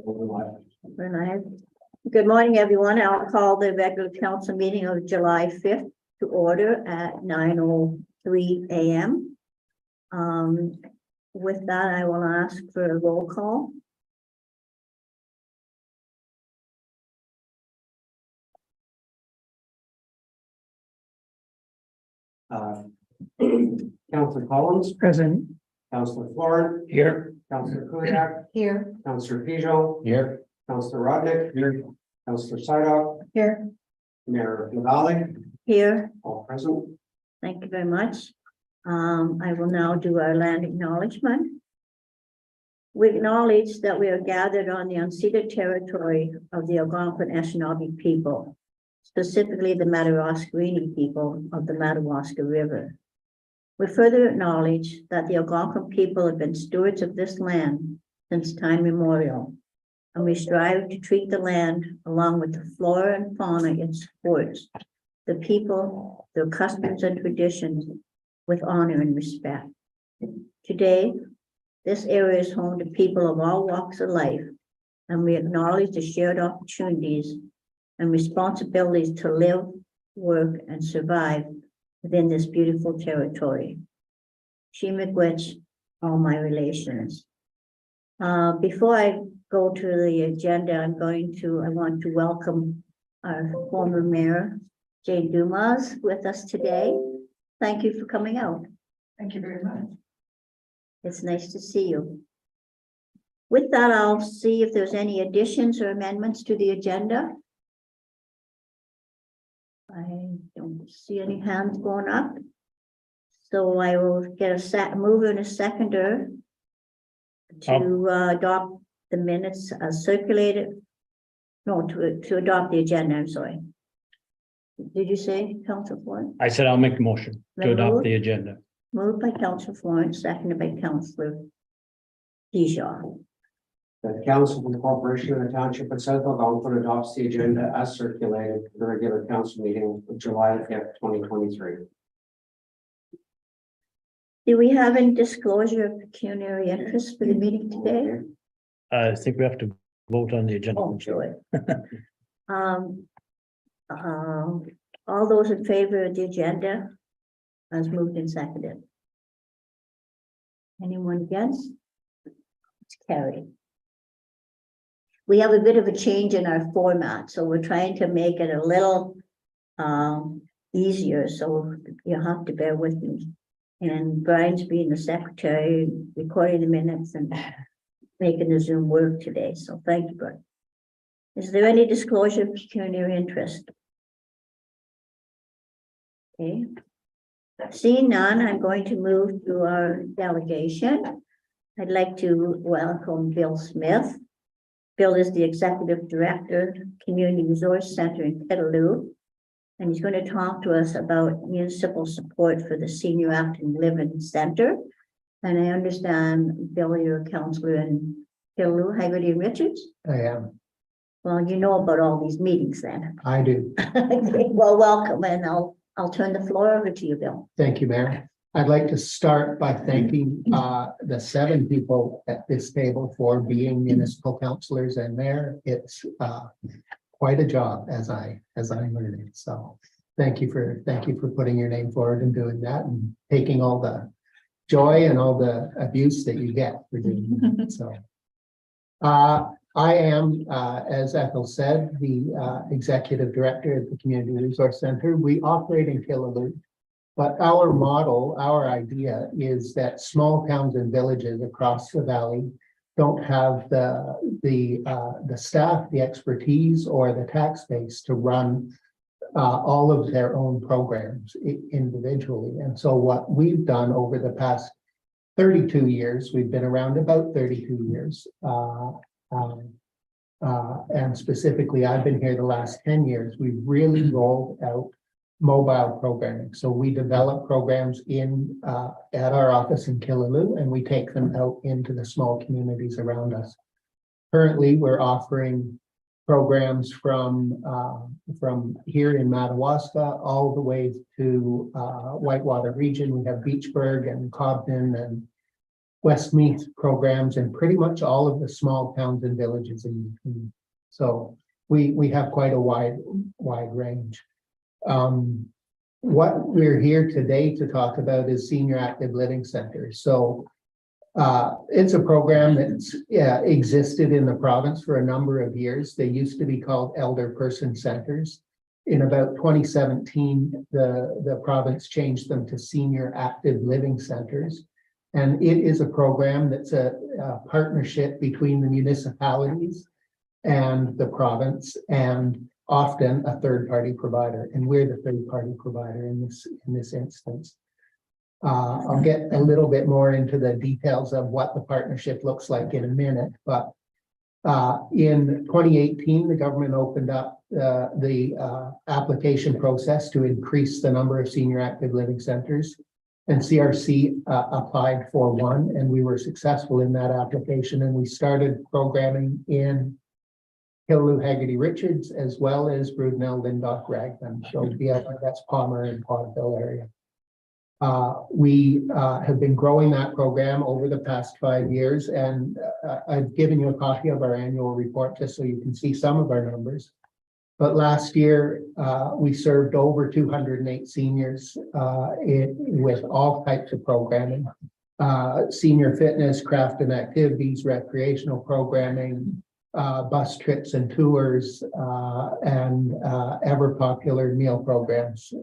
Good morning, everyone. I'll call the regular council meeting of July 5th to order at 9:03 a.m. With that, I will ask for a roll call. Councillor Collins, Present. Councillor Florent, Here. Councillor Kuyak, Here. Councillor Pijot, Here. Councillor Rodnick, here, Councillor Sidoff, Here. Mayor Nagali, Here. all present. Thank you very much. I will now do our land acknowledgement. We acknowledge that we are gathered on the unceded territory of the Algonquin Anishinaabe people, specifically the Madawaska people of the Madawaska River. We further acknowledge that the Algonquin people have been stewards of this land since time immemorial, and we strive to treat the land along with the flora and fauna it supports, the people, their customs and traditions with honor and respect. Today, this area is home to people of all walks of life, and we acknowledge the shared opportunities and responsibilities to live, work, and survive within this beautiful territory. She McWitch, all my relations. Before I go to the agenda, I want to welcome our former mayor, Jane Dumas, with us today. Thank you for coming out. Thank you very much. It's nice to see you. With that, I'll see if there's any additions or amendments to the agenda. I don't see any hands going up. So I will get a mover and a seconder to adopt the minutes as circulated. No, to adopt the agenda, I'm sorry. Did you say, Councillor Florent? I said I'll make the motion to adopt the agenda. Moved by Councillor Florent, seconded by Councillor Pijot. The Council of the Corporation of the Township of South Algonquin adopts the agenda as circulated for the regular council meeting of July 5th, 2023. Do we have any disclosure of pecuniary interest for the meeting today? I think we have to vote on the agenda. Oh, sure. All those in favor of the agenda as moved and seconded. Anyone against? It's carried. We have a bit of a change in our format, so we're trying to make it a little easier, so you have to bear with me. And Brian's being the secretary, recording the minutes and making the Zoom work today, so thank you, Brian. Is there any disclosure of pecuniary interest? Okay. Seeing none, I'm going to move to our delegation. I'd like to welcome Bill Smith. Bill is the Executive Director, Community Resource Center in Petaloo, and he's going to talk to us about municipal support for the Senior Active Living Center. And I understand, Bill, you're a counselor in Petaloo, Haggerty and Richards? I am. Well, you know about all these meetings then. I do. Okay, well, welcome, and I'll turn the floor over to you, Bill. Thank you, Mayor. I'd like to start by thanking the 7 people at this table for being municipal councilors and mayor. It's quite a job as I learned it. So thank you for putting your name forward and doing that and taking all the joy and all the abuse that you get for doing that. So I am, as Ethel said, the executive director of the Community Resource Center. We operate in Killaloo, but our model, our idea is that small towns and villages across the valley don't have the staff, the expertise, or the tax base to run all of their own programs individually. And so what we've done over the past 32 years, we've been around about 32 years, and specifically, I've been here the last 10 years. We've really rolled out mobile programming. So we develop programs at our office in Killaloo, and we take them out into the small communities around us. Currently, we're offering programs from here in Madawaska all the way to Whitewater region. We have Beachburg and Cobden and Westmeath programs in pretty much all of the small towns and villages so we have quite a wide range. What we're here today to talk about is senior active living centers. So it's a program that's existed in the province for a number of years. They used to be called elder person centers. In about 2017, the province changed them to senior active living centers. And it is a program that's a partnership between the municipalities and the province, and often a third-party provider. And we're the third-party provider in this instance. I'll get a little bit more into the details of what the partnership looks like in a minute, but in 2018, the government opened up the application process to increase the number of senior active living centers. And CRC applied for one, and we were successful in that application. And we started programming in Hilleloo, Haggerty, Richards, as well as Broodnell, Linddoch, Raglan. So that's Palmer and Quadville area. We have been growing that program over the past 5 years, and I've given you a copy of our annual report just so you can see some of our numbers. But last year, we served over 208 seniors with all types of programming, senior fitness, craft and activities, recreational programming, bus trips and tours, and ever popular meal programs,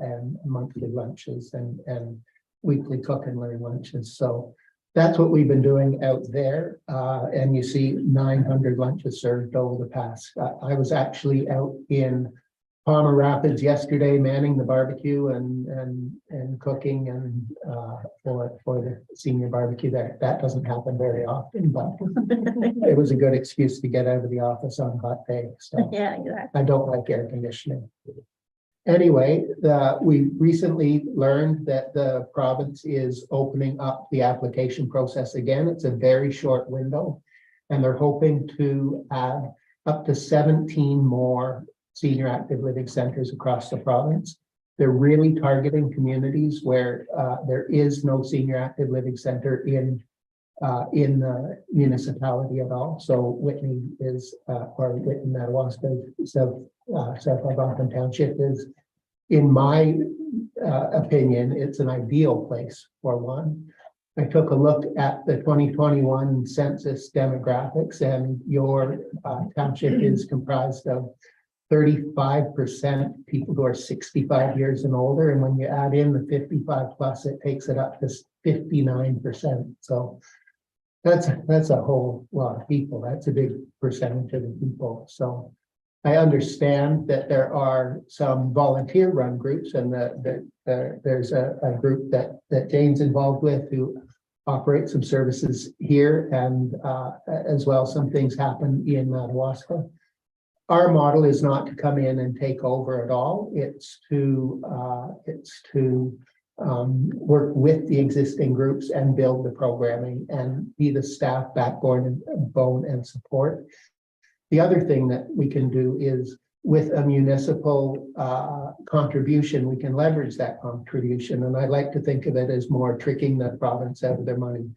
and monthly lunches and weekly cook and learn lunches. So that's what we've been doing out there. And you see 900 lunches served over the past. I was actually out in Palmer Rapids yesterday manning the barbecue and cooking and for the senior barbecue there. That doesn't happen very often, but it was a good excuse to get out of the office on a hot day. So Yeah, exactly. I don't like air conditioning. Anyway, we recently learned that the province is opening up the application process again. It's a very short window, and they're hoping to add up to 17 more senior active living centers across the province. They're really targeting communities where there is no senior active living center in the municipality at all. So Whitney is, or Whitney, Madawaska, South Algonquin Township is, in my opinion, it's an ideal place for one. I took a look at the 2021 census demographics, and your township is comprised of 35% people who are 65 years and older. And when you add in the 55 plus, it takes it up to 59%. So that's a whole lot of people. That's a big percentage of the people. So I understand that there are some volunteer run groups, and there's a group that Jane's involved with who operate some services here, and as well some things happen in Madawaska. Our model is not to come in and take over at all. It's to work with the existing groups and build the programming and be the staff backbone and support. The other thing that we can do is, with a municipal contribution, we can leverage that contribution. And I like to think of it as more tricking the province out of their money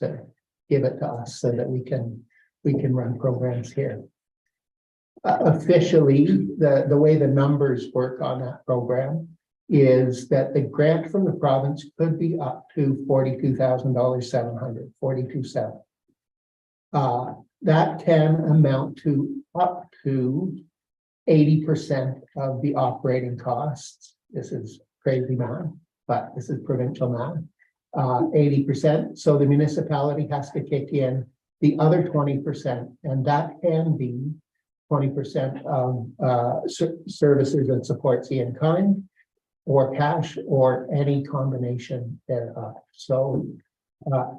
to give it to us so that we can run programs here. Officially, the way the numbers work on that program is that the grant from the province could be up to $42,700, $42,700. That can amount to up to 80% of the operating costs. This is crazy math, but this is provincial math. 80%. So the municipality has to kick in the other 20%, and that can be 20% of services and supports in kind, or cash, or any combination thereof. So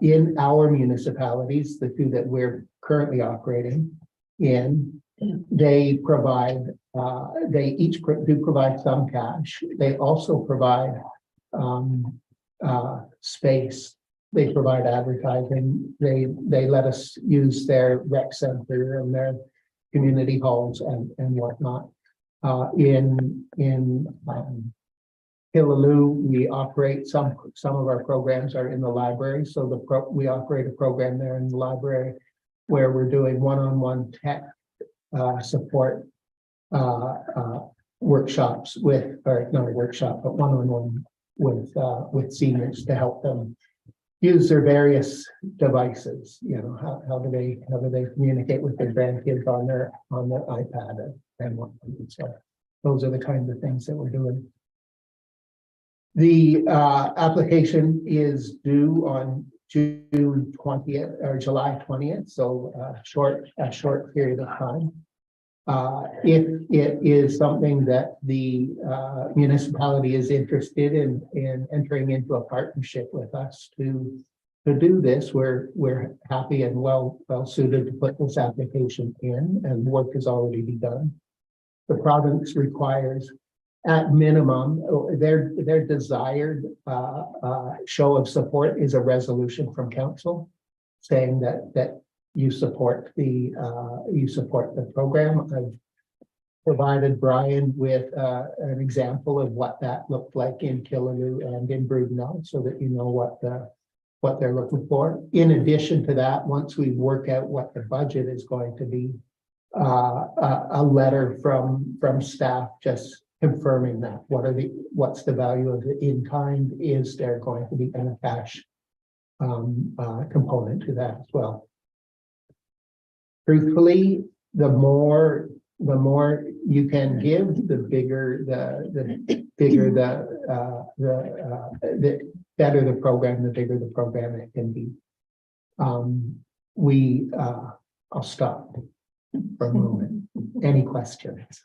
in our municipalities, the two that we're currently operating in, they provide, they each do provide some cash. They also provide space. They provide advertising. They let us use their rec center and their community halls and whatnot. In Killaloo, we operate some of our programs are in the library, so we operate a program there in the library where we're doing one-on-one tech support workshops or not a workshop, but one-on-one with seniors to help them use their various devices. You know, how do they communicate with their grandkids on their iPad and whatnot. So those are the kinds of things that we're doing. The application is due on June 20th or July 20th, so a short period of time. If it is something that the municipality is interested in entering into a partnership with us to do this, we're happy and well suited to put this application in, and work has already begun. The province requires, at minimum, their desired show of support is a resolution from council saying that you support the program. I've provided Brian with an example of what that looked like in Killaloo and in Brudenell, so that you know what they're looking for. In addition to that, once we work out what the budget is going to be, a letter from staff just confirming that what's the value of the in-kind, is there going to be a cash component to that as well. Truthfully, the more you can give, the bigger the better the program, the bigger the program it can be. I'll stop for a moment. Any questions?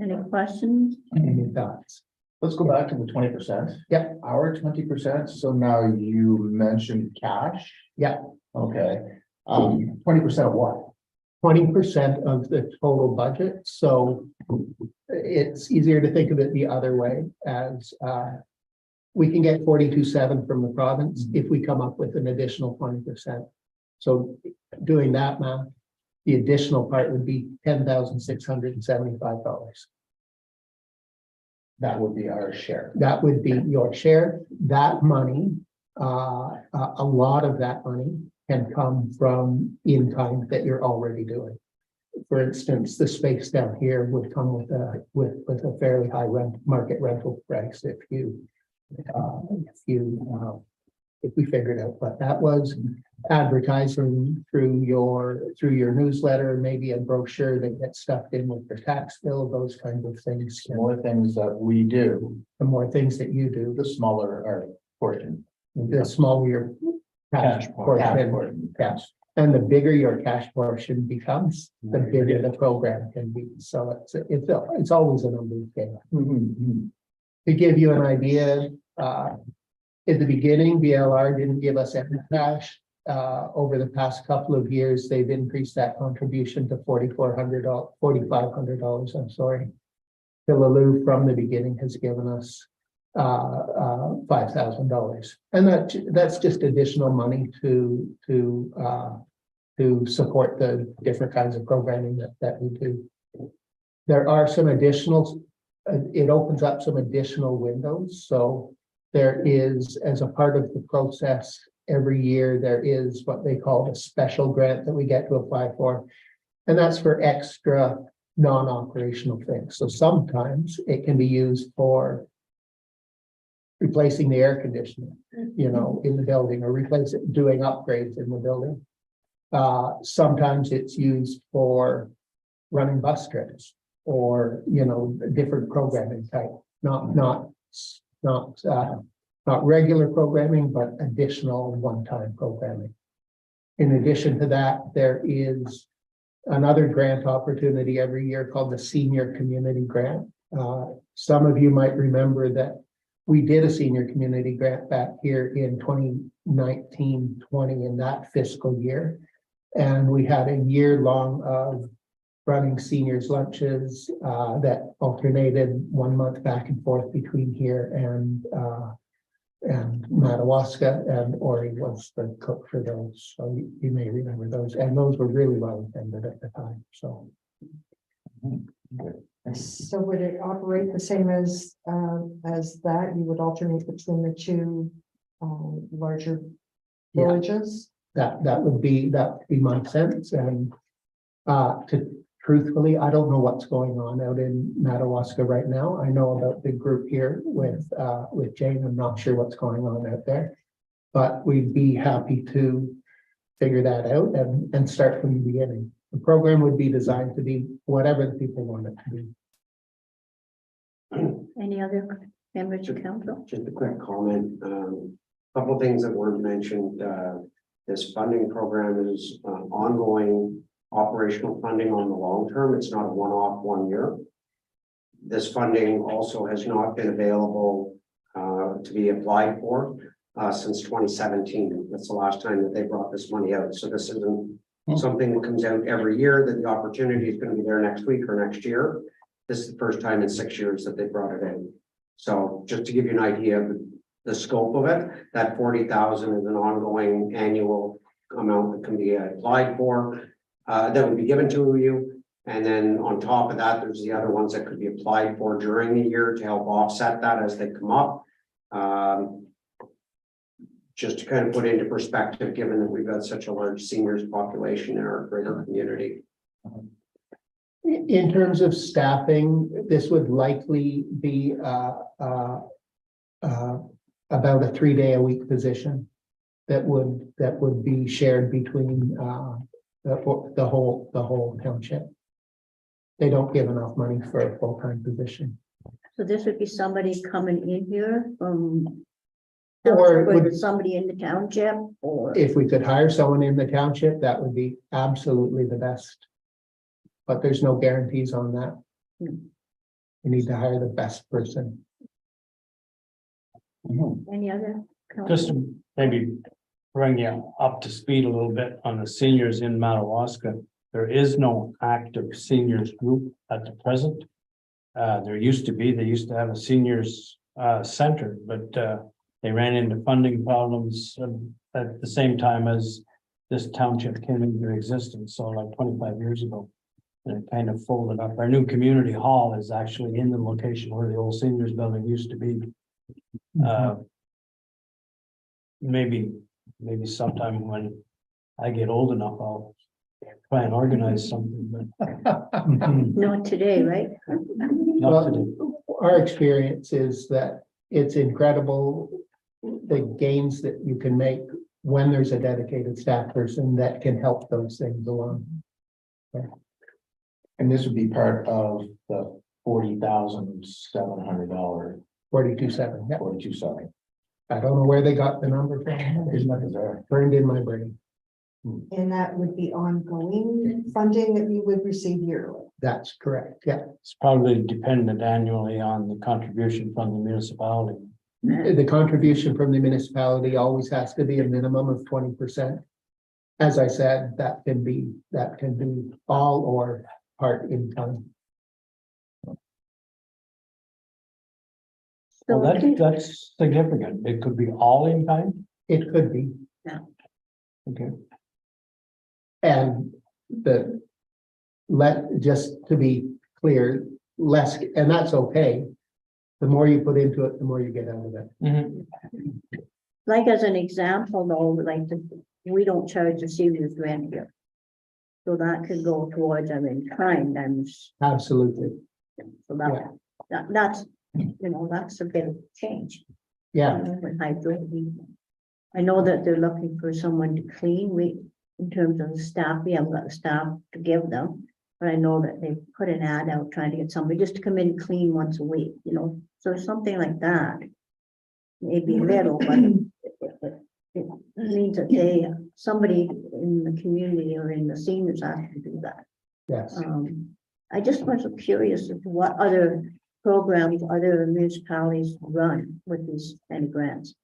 Any questions? Any thoughts? Let's go back to the 20%. Yep. Our 20%. So now you mentioned cash. Yeah. Okay. 20% of what? 20% of the total budget. So it's easier to think of it the other way, as we can get 42.7 from the province if we come up with an additional 20%. So doing that math, the additional part would be $10,675. That would be our share. That would be your share. That money, a lot of that money can come from in-kind that you're already doing. For instance, the space down here would come with a fairly high market rental price if we figured out what that was. Advertising through your newsletter, maybe a brochure that gets stuffed in with your tax bill, those kinds of things. The more things that we do, The more things that you do, the smaller our portion. the smaller your cash portion. Cash. And the bigger your cash portion becomes, the bigger the program can be. So it's always a numbers game. To give you an idea, at the beginning, BLR didn't give us any cash. Over the past couple of years, they've increased that contribution to $4,500. I'm sorry. Killaloo from the beginning has given us $5,000, and that's just additional money to support the different kinds of programming that we do. There are some additional. It opens up some additional windows. So there is, as a part of the process, every year there is what they call a special grant that we get to apply for, and that's for extra non-operational things. So sometimes it can be used for replacing the air conditioning, in the building, or doing upgrades in the building. Sometimes it's used for running bus trips, or different programming type, not regular programming, but additional one-time programming. In addition to that, there is another grant opportunity every year called the Senior Community Grant. Some of you might remember that we did a Senior Community Grant back here in 2019-20 in that fiscal year. And we had a year long of running seniors lunches that alternated 1 month back and forth between here and Madawaska, and Ori was the cook for those. So you may remember those, and those were really well attended at the time. So And So would it operate the same as that? You would alternate between the two larger Yeah. villages? That would be my sense, and truthfully, I don't know what's going on out in Madawaska right now. I know about the group here with Jane. I'm not sure what's going on out there. But we'd be happy to figure that out and start from the beginning. The program would be designed to be whatever the people want it to be. Any other members of council? Just a quick comment. Couple of things that were mentioned. This funding program is ongoing operational funding on the long term. It's not a one-off 1 year. This funding also has not been available to be applied for since 2017. That's the last time that they brought this money out. So this isn't something that comes out every year, that the opportunity is going to be there next week or next year. This is the first time in 6 years that they brought it in. So just to give you an idea of the scope of it, that 40,000 is an ongoing annual amount that can be applied for, that would be given to you. And then on top of that, there's the other ones that could be applied for during the year to help offset that as they come up. Just to kind of put into perspective, given that we've got such a large seniors population in our greater community. In terms of staffing, this would likely be about a 3-day-a-week position that would be shared between the whole township. They don't give enough money for a full-time position. So this would be somebody coming in here from. Or Or would- somebody in the township, or If we could hire someone in the township, that would be absolutely the best. But there's no guarantees on that. Hmm. You need to hire the best person. any other? Just to maybe bring you up to speed a little bit on the seniors in Madawaska. There is no active seniors group at the present. There used to be, they used to have a seniors center, but they ran into funding problems at the same time as this township came into existence, so like 25 years ago. And it kind of folded up. Our new community hall is actually in the location where the old seniors building used to be. Maybe sometime when I get old enough, I'll try and organize something, but Not today, right? not today. Our experience is that it's incredible the gains that you can make when there's a dedicated staff person that can help those things along. And this would be part of the $40,700, 42.7. Yeah. 42.7. I don't know where they got the number from. It's not burned in my brain. And that would be ongoing funding that you would receive yearly. That's correct. Yeah. It's probably dependent annually on the contribution from the municipality. The contribution from the municipality always has to be a minimum of 20%. As I said, that can be all or part income. Well, that's significant. It could be all in kind. It could be. Okay. And just to be clear, less, and that's okay. The more you put into it, the more you get out of it. Like as an example, though, like we don't charge the seniors rent here. So that could go towards them in kind, and Absolutely. so that's, that's a bit of change. Yeah. I know that they're looking for someone to clean. In terms of the staff, we haven't got the staff to give them. But I know that they put an ad out trying to get somebody just to come in and clean once a week, so something like that. Maybe little, but it means that somebody in the community or in the seniors have to do that. Yes. I just was curious as to what other programs other municipalities run with these kind of grants.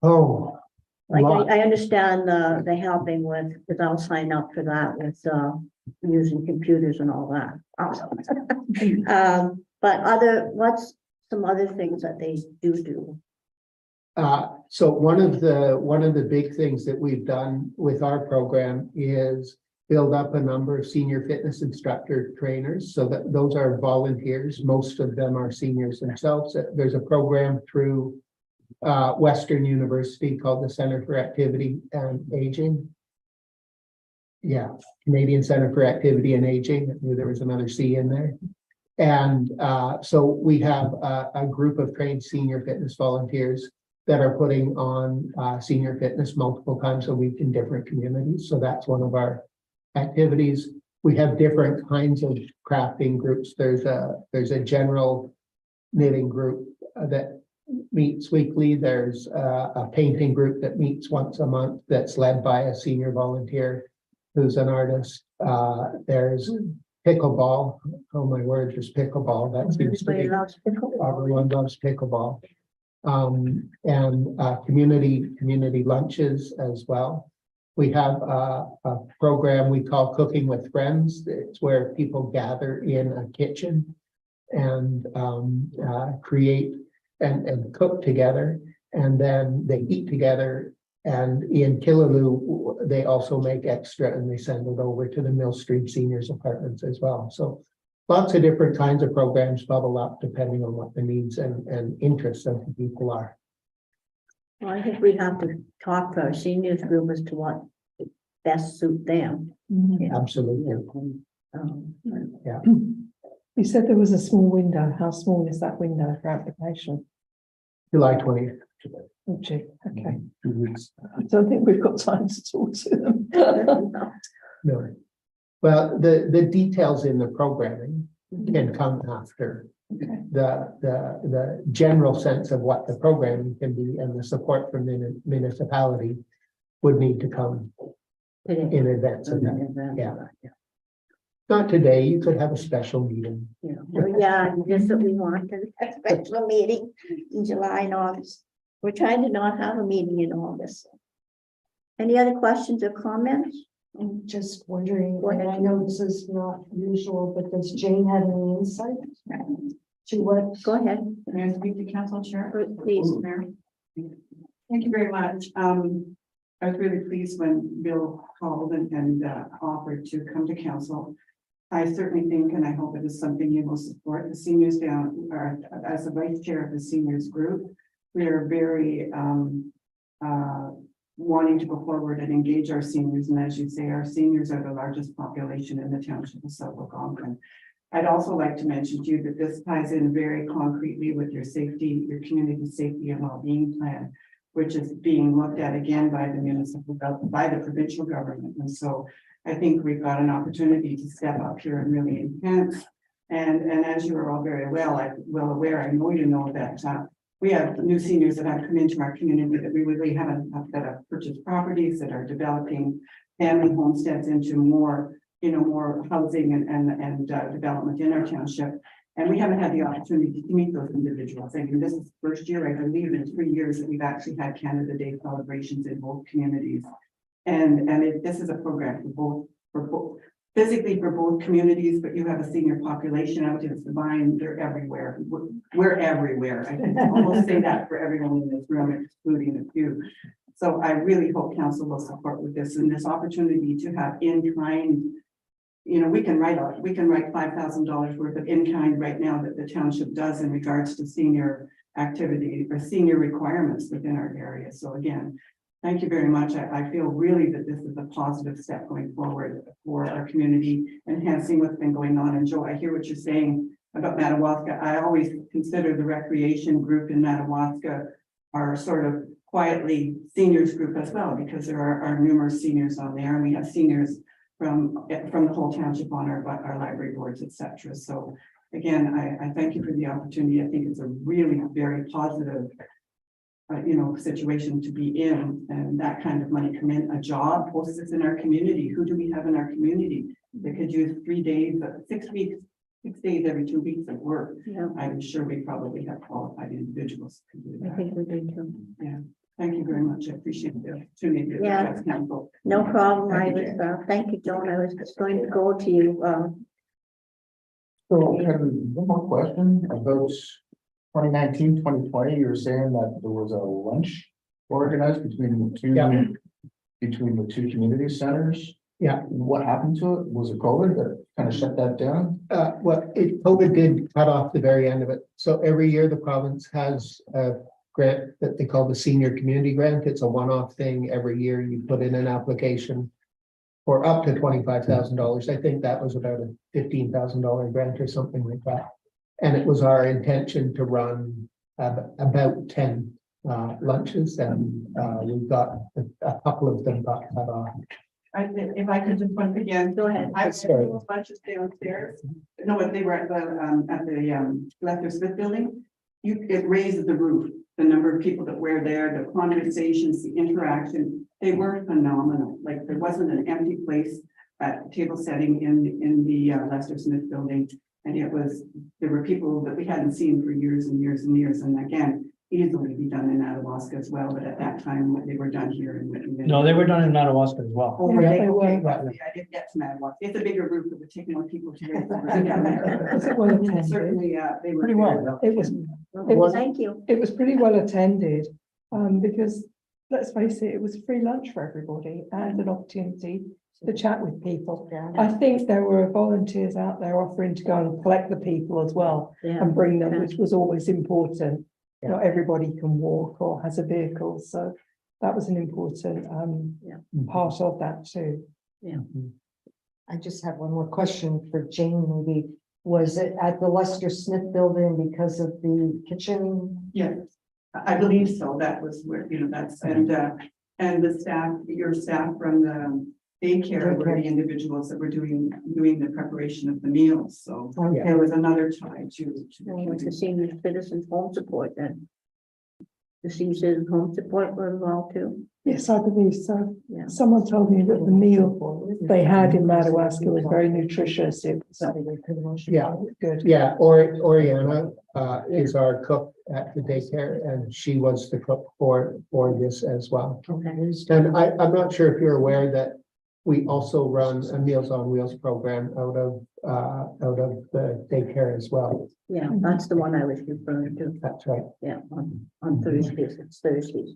Oh. Like lot. I understand the helping with, because I'll sign up for that with using computers and all that. But what's some other things that they do? So one of the big things that we've done with our program is build up a number of senior fitness instructor trainers, so that those are volunteers. Most of them are seniors themselves. There's a program through Western University called the Center for Activity and Aging. Yeah, Canadian Center for Activity and Aging. I knew there was another C in there. And so we have a group of trained senior fitness volunteers that are putting on senior fitness multiple times a week in different communities. So that's one of our activities. We have different kinds of crafting groups. There's a general knitting group that meets weekly. There's a painting group that meets once a month that's led by a senior volunteer who's an artist. There's pickleball. Oh my word, just pickleball. That seems to Everybody be, loves pickleball. everyone loves pickleball. And community lunches as well. We have a program we call Cooking with Friends. It's where people gather in a kitchen and create and cook together, and then they eat together. And in Killaloe, they also make extra and they send it over to the Mill Street Seniors Apartments as well. So lots of different kinds of programs bubble up depending on what the needs and interests of the people are. Well, I think we have to talk to our seniors group as to what best suit them. Absolutely. Yeah. You said there was a small window. How small is that window for application? July 20th. Oh, gee, okay. 2 weeks. I don't think we've got time to talk to them. No. Well, the details in the programming can come after. Okay. The general sense of what the programming can be and the support from the municipality would need to come in advance of that. Yeah. Not today, you could have a special meeting. Yeah, just that we want a special meeting in July and August. We're trying to not have a meeting in August. Any other questions or comments? I'm just wondering, Go and ahead. I know this is not usual, but does Jane have any insight to what? Go ahead, May I speak to council chair? please. Mayor? Thank you very much. I was really pleased when Bill called and offered to come to council. I certainly think, and I hope it is something you will support, the seniors down, or as the vice chair of the seniors group, we are very wanting to go forward and engage our seniors. And as you say, our seniors are the largest population in the township of South Algonquin. I'd also like to mention to you that this ties in very concretely with your safety, your community safety and well-being plan, which is being looked at again by the provincial government. And so I think we've got an opportunity to step up here and really enhance. And as you are all very well aware, I know you know that we have new seniors that have come into our community that we really haven't, that have purchased properties, that are developing family homesteads into more, more housing and development in our township. And we haven't had the opportunity to meet those individuals. I mean, this is the first year, I believe, in 3 years that we've actually had Canada Day celebrations in both communities. And this is a program for both physically for both communities, but you have a senior population out in Sabine. They're everywhere. We're everywhere. I can almost say that for everyone in this room, excluding a few. So I really hope council will support with this and this opportunity to have in-kind. We can write $5,000 worth of in-kind right now that the township does in regards to senior activity or senior requirements within our area. So again, thank you very much. I feel really that this is a positive step going forward for our community, enhancing what's been going on. And Joe, I hear what you're saying about Madawaska. I always consider the recreation group in Madawaska our sort of quietly seniors group as well, because there are numerous seniors on there, and we have seniors from the whole township on our library boards, etc. So again, I thank you for the opportunity. I think it's a really very positive situation to be in, and that kind of money come in. A job posts in our community. Who do we have in our community that could use 3 days, 6 weeks, 6 days every 2 weeks of work? Yeah, I'm sure we probably have qualified individuals to do I that. think we do too. Yeah, thank you very much. I appreciate the opportunity to Yeah. address council. No problem. Thank you, Thank you, Joan. I was just going to go to you. So kind of one more question about 2019, 2020, you were saying that there was a lunch organized between the two, Yeah. between the two community centers. Yeah. What happened to it? Was it COVID that kind of shut that down? COVID did cut off the very end of it. So every year the province has a grant that they call the senior community grant. It's a one-off thing. Every year you put in an application for up to $25,000. I think that was about a $15,000 grant or something like that. And it was our intention to run about 10 lunches, and we've got a couple of them got cut off. If I could just once again, Go ahead. I was Sorry. a bunch of downstairs. No, but they were at the Lester Smith building. It raised the roof, the number of people that were there, the conversations, the interaction, they were phenomenal. Like there wasn't an empty place at table setting in the Lester Smith building. And there were people that we hadn't seen for years and years and years. And again, easily be done in Athabasca as well, but at that time, they were done here in Whitman. No, they were done in Madawaska as well. Oh, were Yeah, they? they were. Okay, well, I didn't get to Madawaska. It's a bigger group that would take more people to raise the roof down there. Was it well attended? Certainly, they were. Pretty well. It was, Well, thank you. it was pretty well attended, because let's face it, it was free lunch for everybody and an opportunity to chat with people. I think there were volunteers out there offering to go and collect the people as well Yeah. and bring them, which was always important. Yeah. Not everybody can walk or has a vehicle, so that was an important part of that too. I just have one more question for Jane, maybe. Was it at the Lester Smith building because of the kitchen? Yes, I believe so. That was where, that's, and the staff, your staff from the daycare were the individuals that were doing the preparation of the meals. So Okay. there was another tie to. With the senior citizens home support then. The senior citizens home support were involved too. Yes, I believe so. Yeah. Someone told me that the meal they had in Madawaska was very nutritious. It was Yeah. good. Yeah, Oriana is our cook at the daycare, and she was the cook for this as well. Okay. And I'm not sure if you're aware that we also run a Meals on Wheels program out of the daycare as well. Yeah, that's the one I was referring to. That's right. Yeah, on Thursdays, it's Thursdays.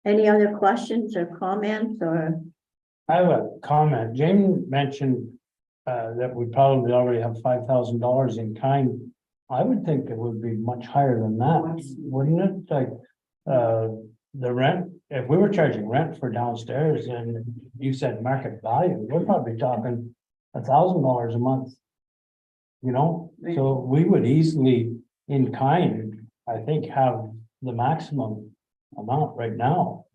Any other questions or comments or? I have a comment. Jane mentioned that we probably already have $5,000 in kind. I would think it would be much higher than that, wouldn't it? Like the rent, if we were charging rent for downstairs and you said market value, we're probably talking $1,000 a month. So we would easily in kind, I think, have the maximum amount right now.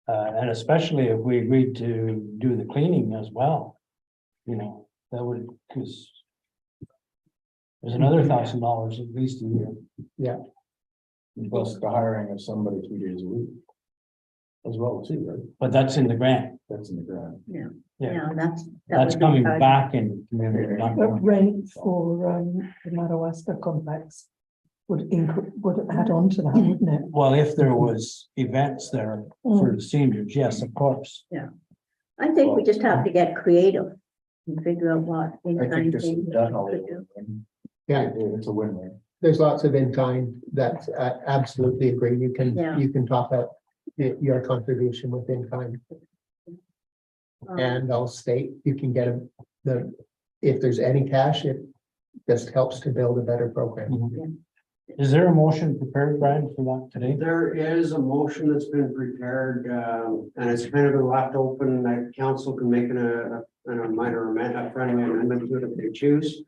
And especially if we agreed to do the cleaning as well, that would, because there's another $1,000 at least a year. Plus the hiring of somebody 2 days a week. As well too, right? But that's in the grant. That's in the grant. Yeah. Yeah, that's. That's would be coming part- back in the community. not But going- rent for the Madawaska complex would add on to that, wouldn't it? Well, if there was events there for the seniors, yes, of course. I think we just have to get creative and figure out what. I think this is things done we all. could do. Yeah, It's a win-win. there's lots of in kind that I absolutely agree. You Yeah. can top up your contribution with in kind. And I'll state, you can get if there's any cash, it just helps to build a better program. Is there a motion prepared, Brian, for that today? There is a motion that's been prepared, and it's kind of been left open that council can make a minor amendment, a friendly amendment to it if they choose.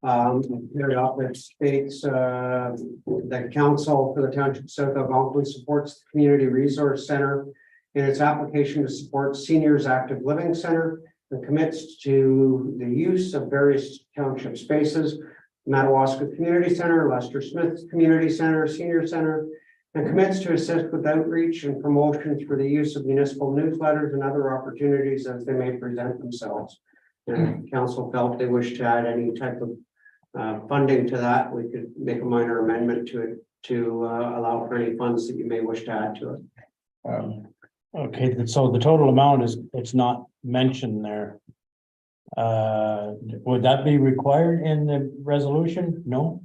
Here up it states, that council for the Township of South Algonquin supports the Community Resource Center in its application to support Seniors Active Living Center and commits to the use of various township spaces, Madawaska Community Center, Lester Smith Community Center, Senior Center, and commits to assist with outreach and promotions for the use of municipal newsletters and other opportunities as they may present themselves. And if council felt they wish to add any type of funding to that, we could make a minor amendment to it to allow for any funds that you may wish to add to it. Okay, so the total amount it's not mentioned there. Would that be required in the resolution? No,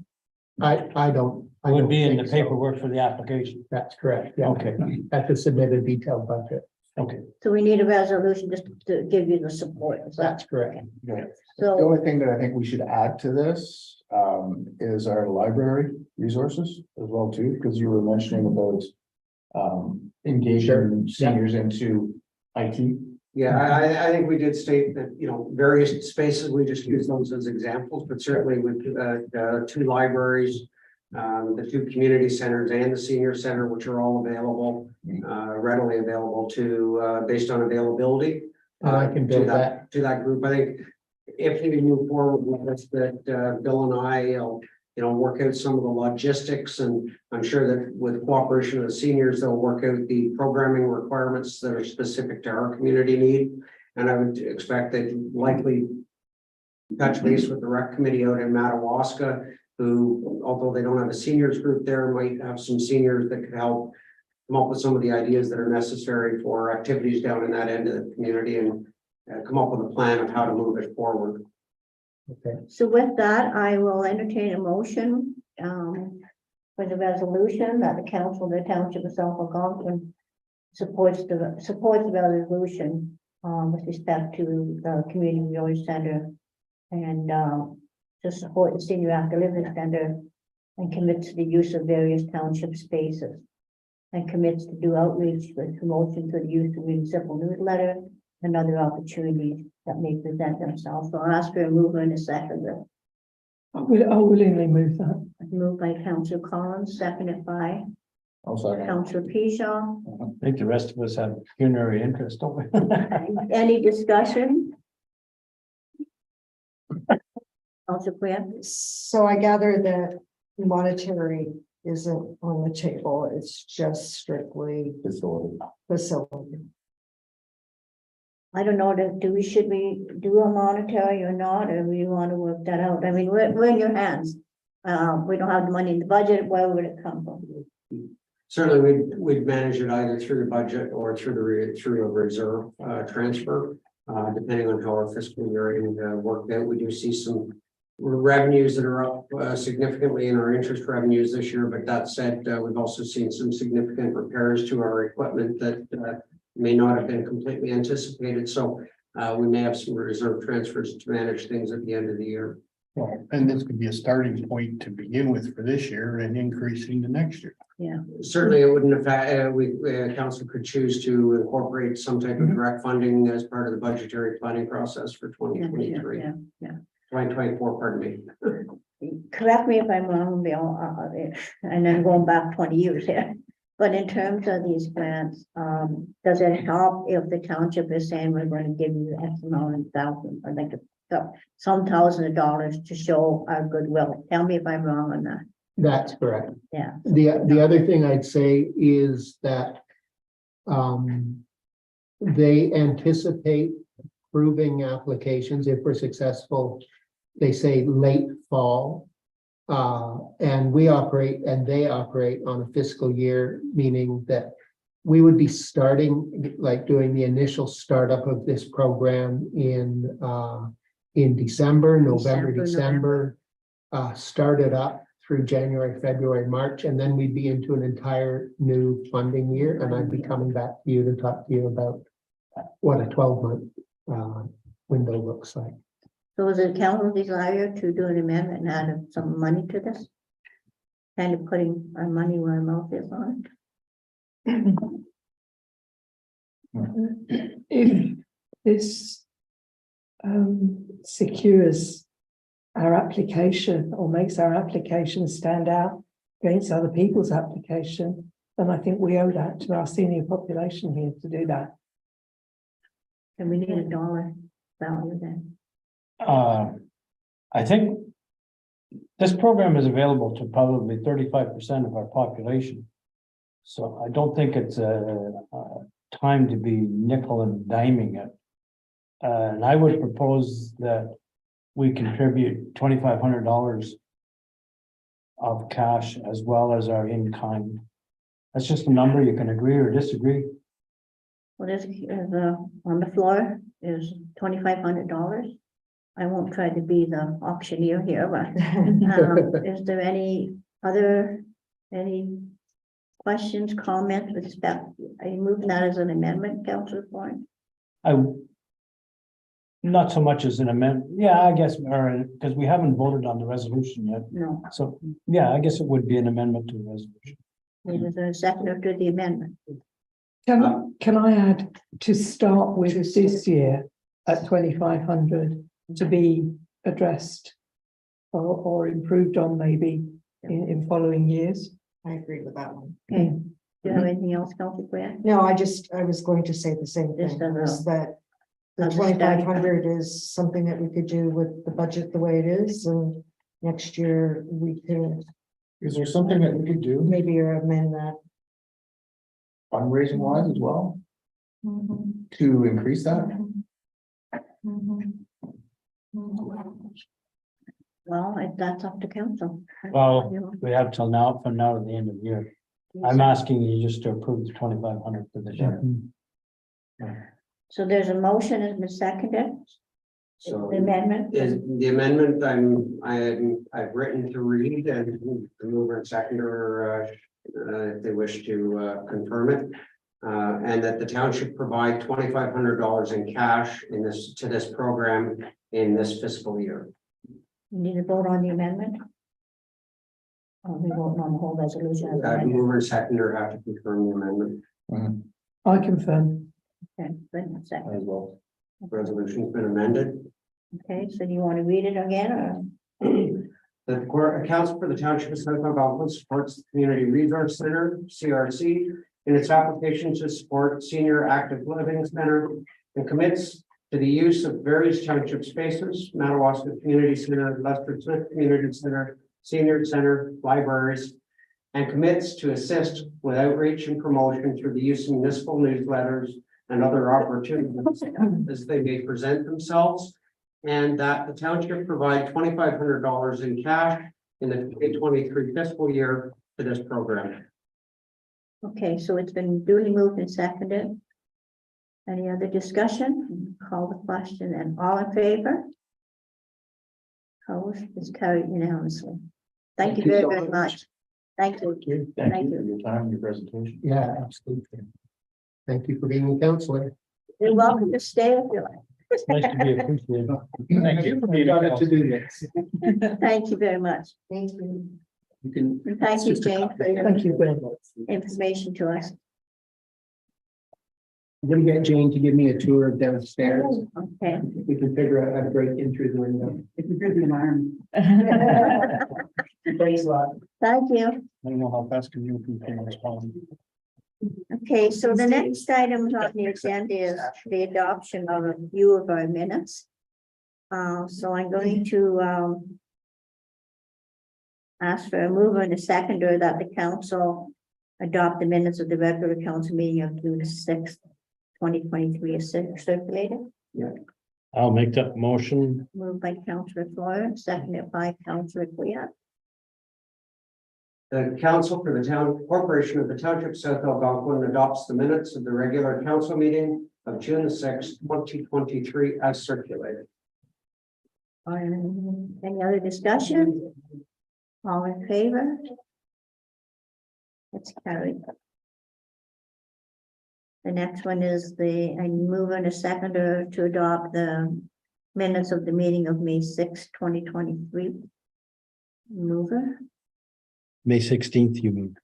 I don't. it would be in the think so. paperwork for the application. That's correct. Yeah. Okay, At the submitted detailed budget. Okay, So we need a resolution just to give you the support. Is that That's correct. Okay. The so? only thing that I think we should add to this is our library resources as well too, because you were mentioning about engaging seniors into IT. Yeah, I think we did state that, you know, various spaces, we just use those as examples, but certainly with two libraries, the two community centers and the senior center, which are all available, readily available to, based on availability. And I can to build that. To that group. I think if we move forward with this, that Bill and I, you know, work out some of the logistics, and I'm sure that with cooperation of the seniors, they'll work out the programming requirements that are specific to our community need. And I would expect that likely touch base with the rec committee out in Madawaska, who, although they don't have a seniors group there, might have some seniors that could help come up with some of the ideas that are necessary for activities down in that end of the community, and come up with a plan of how to move it forward. Okay, So with that, I will entertain a motion for the resolution that the council of the township of South Algonquin supports the resolution with respect to the community village center and to support the senior active living center, and commits to the use of various township spaces, and commits to do outreach with promotion to the use of municipal newsletter and other opportunities that may present themselves. So I'll ask for a mover and a seconder. I'll willingly move that. Moved by Councillor Collins, seconded by Oh, sorry. Councillor Pigeon. I think the rest of us have pecuniary interest, don't we? Any discussion? Councillor Quinn? So I gather that monetary isn't on the table, it's just strictly Facility. facility. I don't know, should we do a monetary or not, or we want to work that out? I mean, we're in your hands. We don't have the money in the budget, where would it come from? Certainly, we'd manage it either through the budget or through a reserve transfer, depending on how our fiscal year worked out. We do see some revenues that are up significantly in our interest revenues this year, but that said, we've also seen some significant repairs to our equipment that may not have been completely anticipated. So we may have some reserve transfers to manage things at the end of the year. Well, and this could be a starting point to begin with for this year and increasing the next year. Certainly, it wouldn't affect, council could choose to incorporate some type of direct funding as part of the budgetary planning process for 2023. 2024, pardon me. Correct me if I'm wrong, Bill, and then going back 20 years here. But in terms of these grants, does it help if the township is saying we're going to give you X amount of thousand, or like some thousands of dollars to show our goodwill? Tell me if I'm wrong on that. that's correct. Yeah. The other thing I'd say is that they anticipate approving applications if we're successful. They say late fall. And they operate on a fiscal year, meaning that we would be starting, like doing the initial startup of this program in December, November, start it up through January, February, March, and then we'd be into an entire new funding year, and I'd be coming back to you to talk to you about what a 12-month window looks like. So is it council's desire to do an amendment and add some money to this? Kind of putting our money where our mouth is on If this secures our application or makes our application stand out against other people's application, then I think we owe that to our senior population here to do that. and we need a dollar value then. I think this program is available to probably 35% of our population. So I don't think it's a time to be nickel and diming it. And I would propose that we contribute $2,500 of cash as well as our in-kind. That's just a number. You can agree or disagree. What is on the floor is $2,500. I won't try to be the auctioneer here, but is there any questions, comments with respect? Are you moving that as an amendment, Councillor Thorne? Not so much as an amendment, yeah, I guess, or, because we haven't voted on the resolution yet, No. so, yeah, I guess it would be an amendment to the resolution. Is there a second to the amendment? Can I add to start with this year at 2,500 to be addressed or improved on maybe in following years? I agree with that one. Okay, do you have anything else, Councillor Clare? No, I was going to say the same Just thing, was that the As a starting 2,500 is something that we could do with the budget the way it is, and next year we could Is there something that we could do maybe amend that. fundraising wise as well to increase that? Well, that's up to council. Well, we have till now, from now to the end of the year. I'm asking you just to approve the 2,500 for this year. So there's a motion has been seconded, So the amendment. is the amendment I've written to read, and the mover and seconder, if they wish to confirm it. And that the township provide $2,500 in cash to this program in this fiscal year. You need to vote on the amendment? We vote on the whole resolution. as amended. Mover and seconder have to confirm the amendment. I confirm. Okay, good, second. As well. Resolution's been amended. Okay, so do you want to read it again or? The court accounts for the township of South Algonquin supports the Community Resource Center, CRC, in its application to support Senior Active Living Center and commits to the use of various township spaces, Madawaska Community Center, Lester Smith Community Center, Senior Center, libraries, and commits to assist with outreach and promotion through the use of municipal newsletters and other opportunities as they may present themselves. And that the township provide $2,500 in cash in the 2023 fiscal year to this program. Okay, so it's been duly moved and seconded. Any other discussion? Call the question and all in favor? Opposed, is carried unanimously. Thank you very, very much. Thank you. Thank you for your time and your presentation. Yeah, absolutely. Thank you for being a counselor. You're welcome to stay if you like. It's nice to be appreciated. Thank you for being Got it to do this. Thank you very much. Thank you. You can. And thank you, Jane, for your Thank you very much. information to us. I'm gonna get Jane to give me a tour of downstairs. Okay. We can figure out how to break in through the window. If you hear the alarm. Thanks a lot. Thank you. I don't know how fast can you respond. Okay, so the next item on the agenda is the adoption of a few of our minutes. So I'm going to ask for a mover and a seconder that the council adopt the minutes of the regular council meeting of June 6th, 2023 as circulated. I'll make that motion. Moved by Councillor Flores, seconded by Councillor Clear. The council for the town corporation of the township of South Algonquin adopts the minutes of the regular council meeting of June 6th, 2023 as circulated. Any other discussion? All in favor? It's carried. The next one is I move in a seconder to adopt the minutes of the meeting of May 6, 2023. Mover, May 16th, you mean,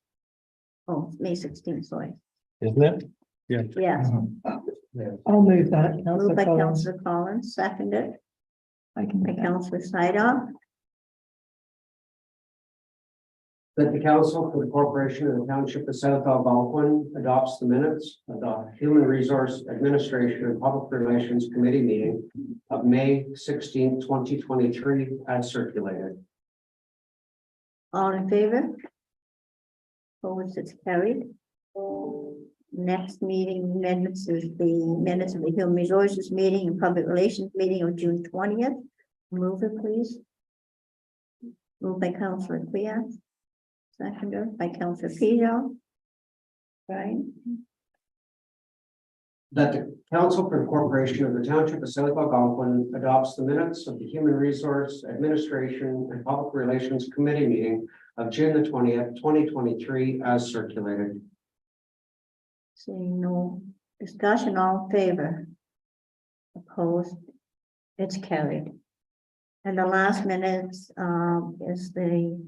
oh, May 16, sorry. isn't it? Yeah. Yes, I'll move that. moved Councillor by Collins. Councillor Collins, seconded I can by make that. Councillor Sidoff. That the council for the corporation of the township of South Algonquin adopts the minutes of the Human Resource Administration and Public Relations Committee meeting of May 16, 2023 as circulated. All in favor? Opposed, it's carried. Next meeting minutes is the minutes of the Human Resources meeting and Public Relations meeting of June 20th. Move it, please. Moved by Councillor Clear. Seconder by Councillor Pizzo. Right, That the council for the corporation of the township of South Algonquin adopts the minutes of the Human Resource Administration and Public Relations Committee meeting of June the 20th, 2023, as circulated. Seeing no discussion, all in favor? Opposed? It's carried. And the last minutes, is the,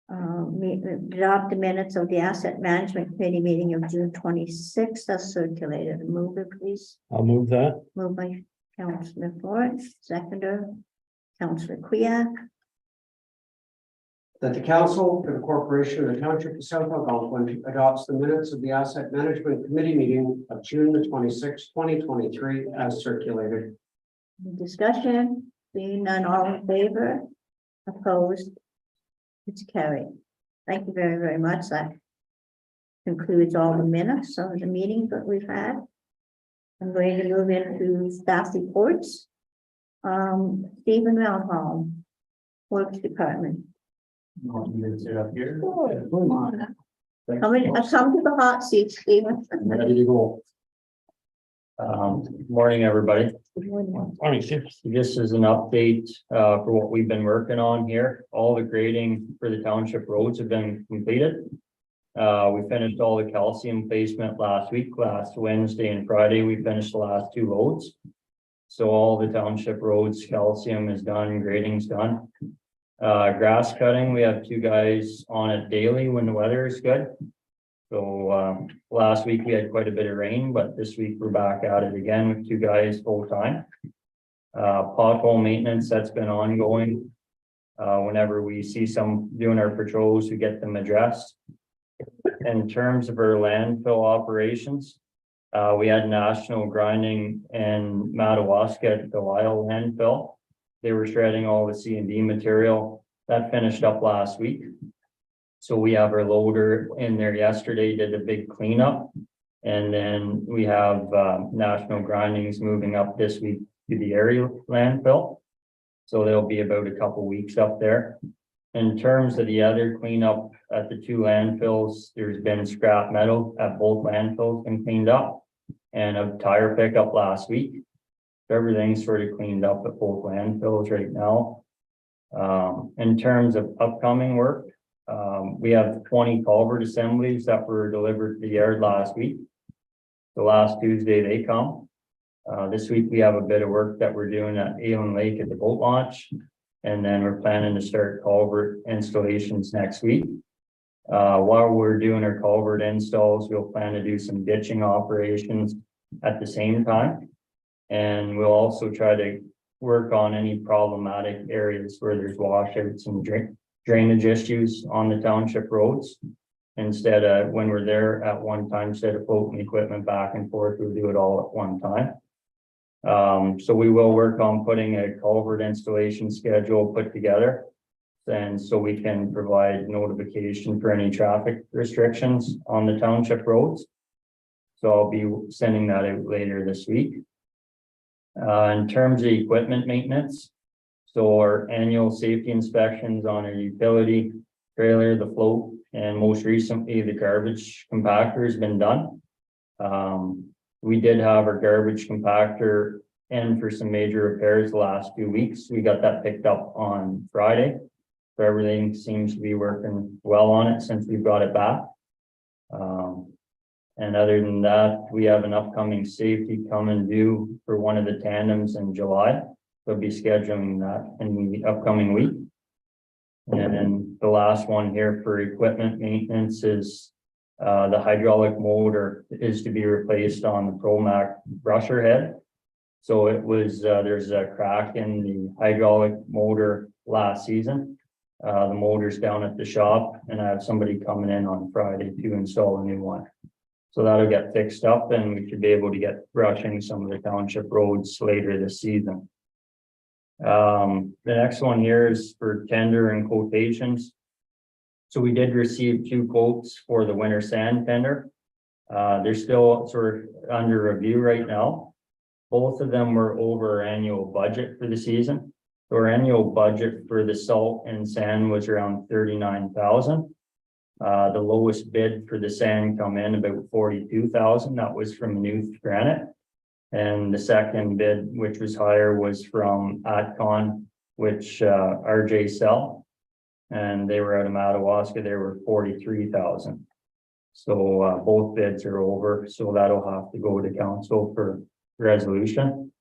adopt the minutes of the Asset Management Committee meeting of June 26th, as circulated. Move it, please. I'll move that. Moved by Councillor Ford, seconder, Councillor Kuyak. That the council for the corporation of the township of South Algonquin adopts the minutes of the Asset Management Committee meeting of June the 26th, 2023, as circulated. Any discussion? Being none, all in favor? Opposed? It's carried. Thank you very, very much. That concludes all the minutes of the meetings that we've had. I'm going to move into staff reports. Stephen Malcolm, Works Department. Come to the hot seat, Stephen. Ready to go. Good morning, everybody. Good morning. Morning, Steve. This is an update for what we've been working on here. All the grading for the township roads have been completed. We finished all the calcium placement last week, last Wednesday and Friday. We finished the last 2 loads. So all the township roads, calcium is done, grading's done. Grass cutting, we have 2 guys on it daily when the weather is good. So last week we had quite a bit of rain, but this week we're back at it again with 2 guys full time. Pothole maintenance, that's been ongoing. Whenever we see some doing our patrols, we get them addressed. In terms of our landfill operations, we had national grinding in Madawaska at the Lyle landfill. They were shredding all the C&D material. That finished up last week. So we have our loader in there yesterday, did a big cleanup. And then we have national grindings moving up this week to the area landfill. So they'll be about a couple weeks up there. In terms of the other cleanup at the 2 landfills, there's been scrap metal at both landfills been cleaned up, and a tire pickup last week. Everything's sort of cleaned up at both landfills right now. In terms of upcoming work, we have 20 culvert assemblies that were delivered to the yard last week. The last Tuesday they come. This week we have a bit of work that we're doing at Allen Lake at the boat launch. And then we're planning to start culvert installations next week. While we're doing our culvert installs, we'll plan to do some ditching operations at the same time. And we'll also try to work on any problematic areas where there's washouts and drainage issues on the township roads. Instead of, when we're there at one time, instead of floating equipment back and forth, we'll do it all at one time. So we will work on putting a culvert installation schedule put together. And so we can provide notification for any traffic restrictions on the township roads. So I'll be sending that out later this week. In terms of equipment maintenance, so our annual safety inspections on our utility trailer, the float, and most recently the garbage compactor has been done. We did have our garbage compactor in for some major repairs the last 2 weeks. We got that picked up on Friday. So everything seems to be working well on it since we brought it back. And other than that, we have an upcoming safety coming due for one of the tandems in July. We'll be scheduling that in the upcoming week. And then the last one here for equipment maintenance is the hydraulic motor is to be replaced on the ProMac brusher head. So it was, there's a crack in the hydraulic motor last season. The motor's down at the shop and I have somebody coming in on Friday to install a new one. So that'll get fixed up and we should be able to get brushing some of the township roads later this season. The next one here is for tender and quotations. So we did receive 2 quotes for the winter sand tender. They're still sort of under review right now. Both of them were over our annual budget for the season. So our annual budget for the salt and sand was around 39,000. The lowest bid for the sand come in about 42,000. That was from Newth Granite. And the second bid, which was higher, was from Atcon, which RJ Sell. And they were out of Madawaska, they were 43,000. So both bids are over, so that'll have to go to council for resolution.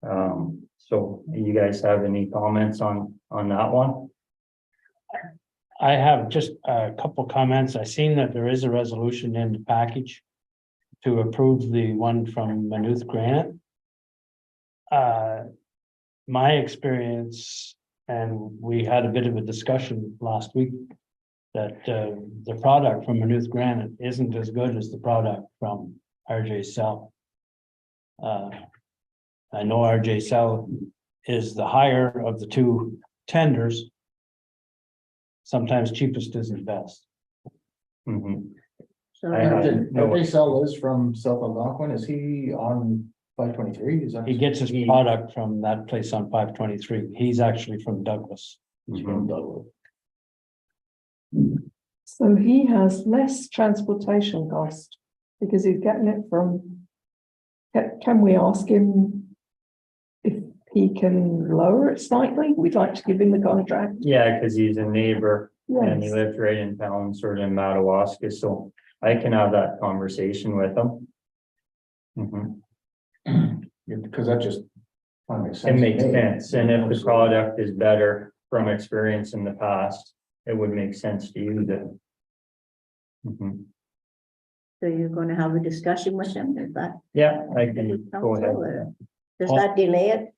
So you guys have any comments on that one? I have just a couple comments. I seen that there is a resolution in the package to approve the one from Maynooth Granite. My experience, and we had a bit of a discussion last week, that the product from Maynooth Granite isn't as good as the product from RJ Cell. I know RJ Cell is the higher of the two tenders. Sometimes cheapest isn't best. Mhm. So I had- RJ Cell is from South Algonquin, is he on 523? Is that? He gets his product from that place on 523. He's actually from Douglas. He's from Douglas. So he has less transportation cost because he's getting it from. Can we ask him if he can lower it slightly? We'd like to give him the contract. Yeah, because he's a neighbor and he Yes. lives right in town, sort of in Madawaska, so I can have that conversation with him. Mhm. Yeah, because that just kind of makes It sense. makes to me. sense, and if the product is better from experience in the past, it would make sense to use it. Mhm. So you're gonna have a discussion with them, is that? Yeah, I can go ahead. Does that delay it?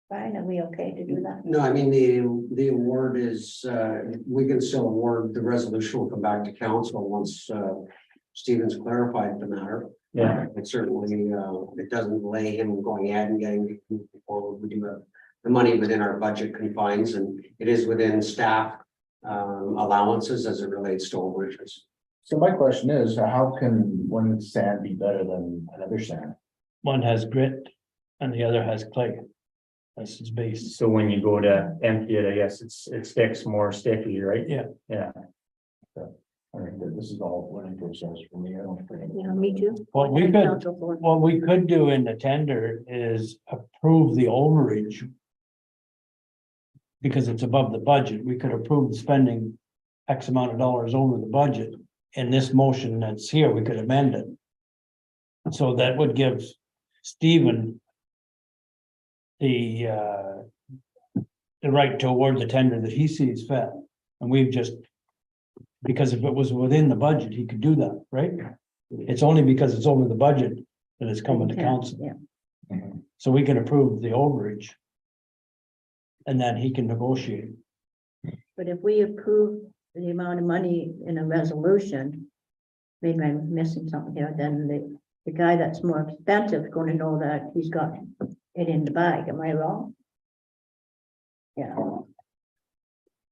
Fine, are we okay to do that? No, I mean, the award is, we can still award, the resolution will come back to council once, Stephen's clarified the matter. Yeah. It certainly, it doesn't delay him going ahead and getting forward. We do have the money within our budget confines, and it is within staff allowances as it relates to overages. So my question is, how can one sand be better than another sand? One has grit and the other has clay. That's its base. So when you go to empty it, I guess it sticks more sticky, right? Yeah. Yeah. I mean, this is all learning process for me. I don't think. Yeah, me too. What we could do in the tender is approve the overage. Because it's above the budget, we could approve spending X amount of dollars over the budget. In this motion that's here, we could amend it. So that would give Stephen the right to award the tender that he sees fit. And we've just, because if it was within the budget, he could do that, right? It's only because it's over the budget that it's coming to council. Yeah, So we can approve the overage. And then he can negotiate. but if we approve the amount of money in a resolution, maybe I'm missing something here, then the guy that's more expensive is gonna know that he's got it in the bag, am I wrong? Yeah,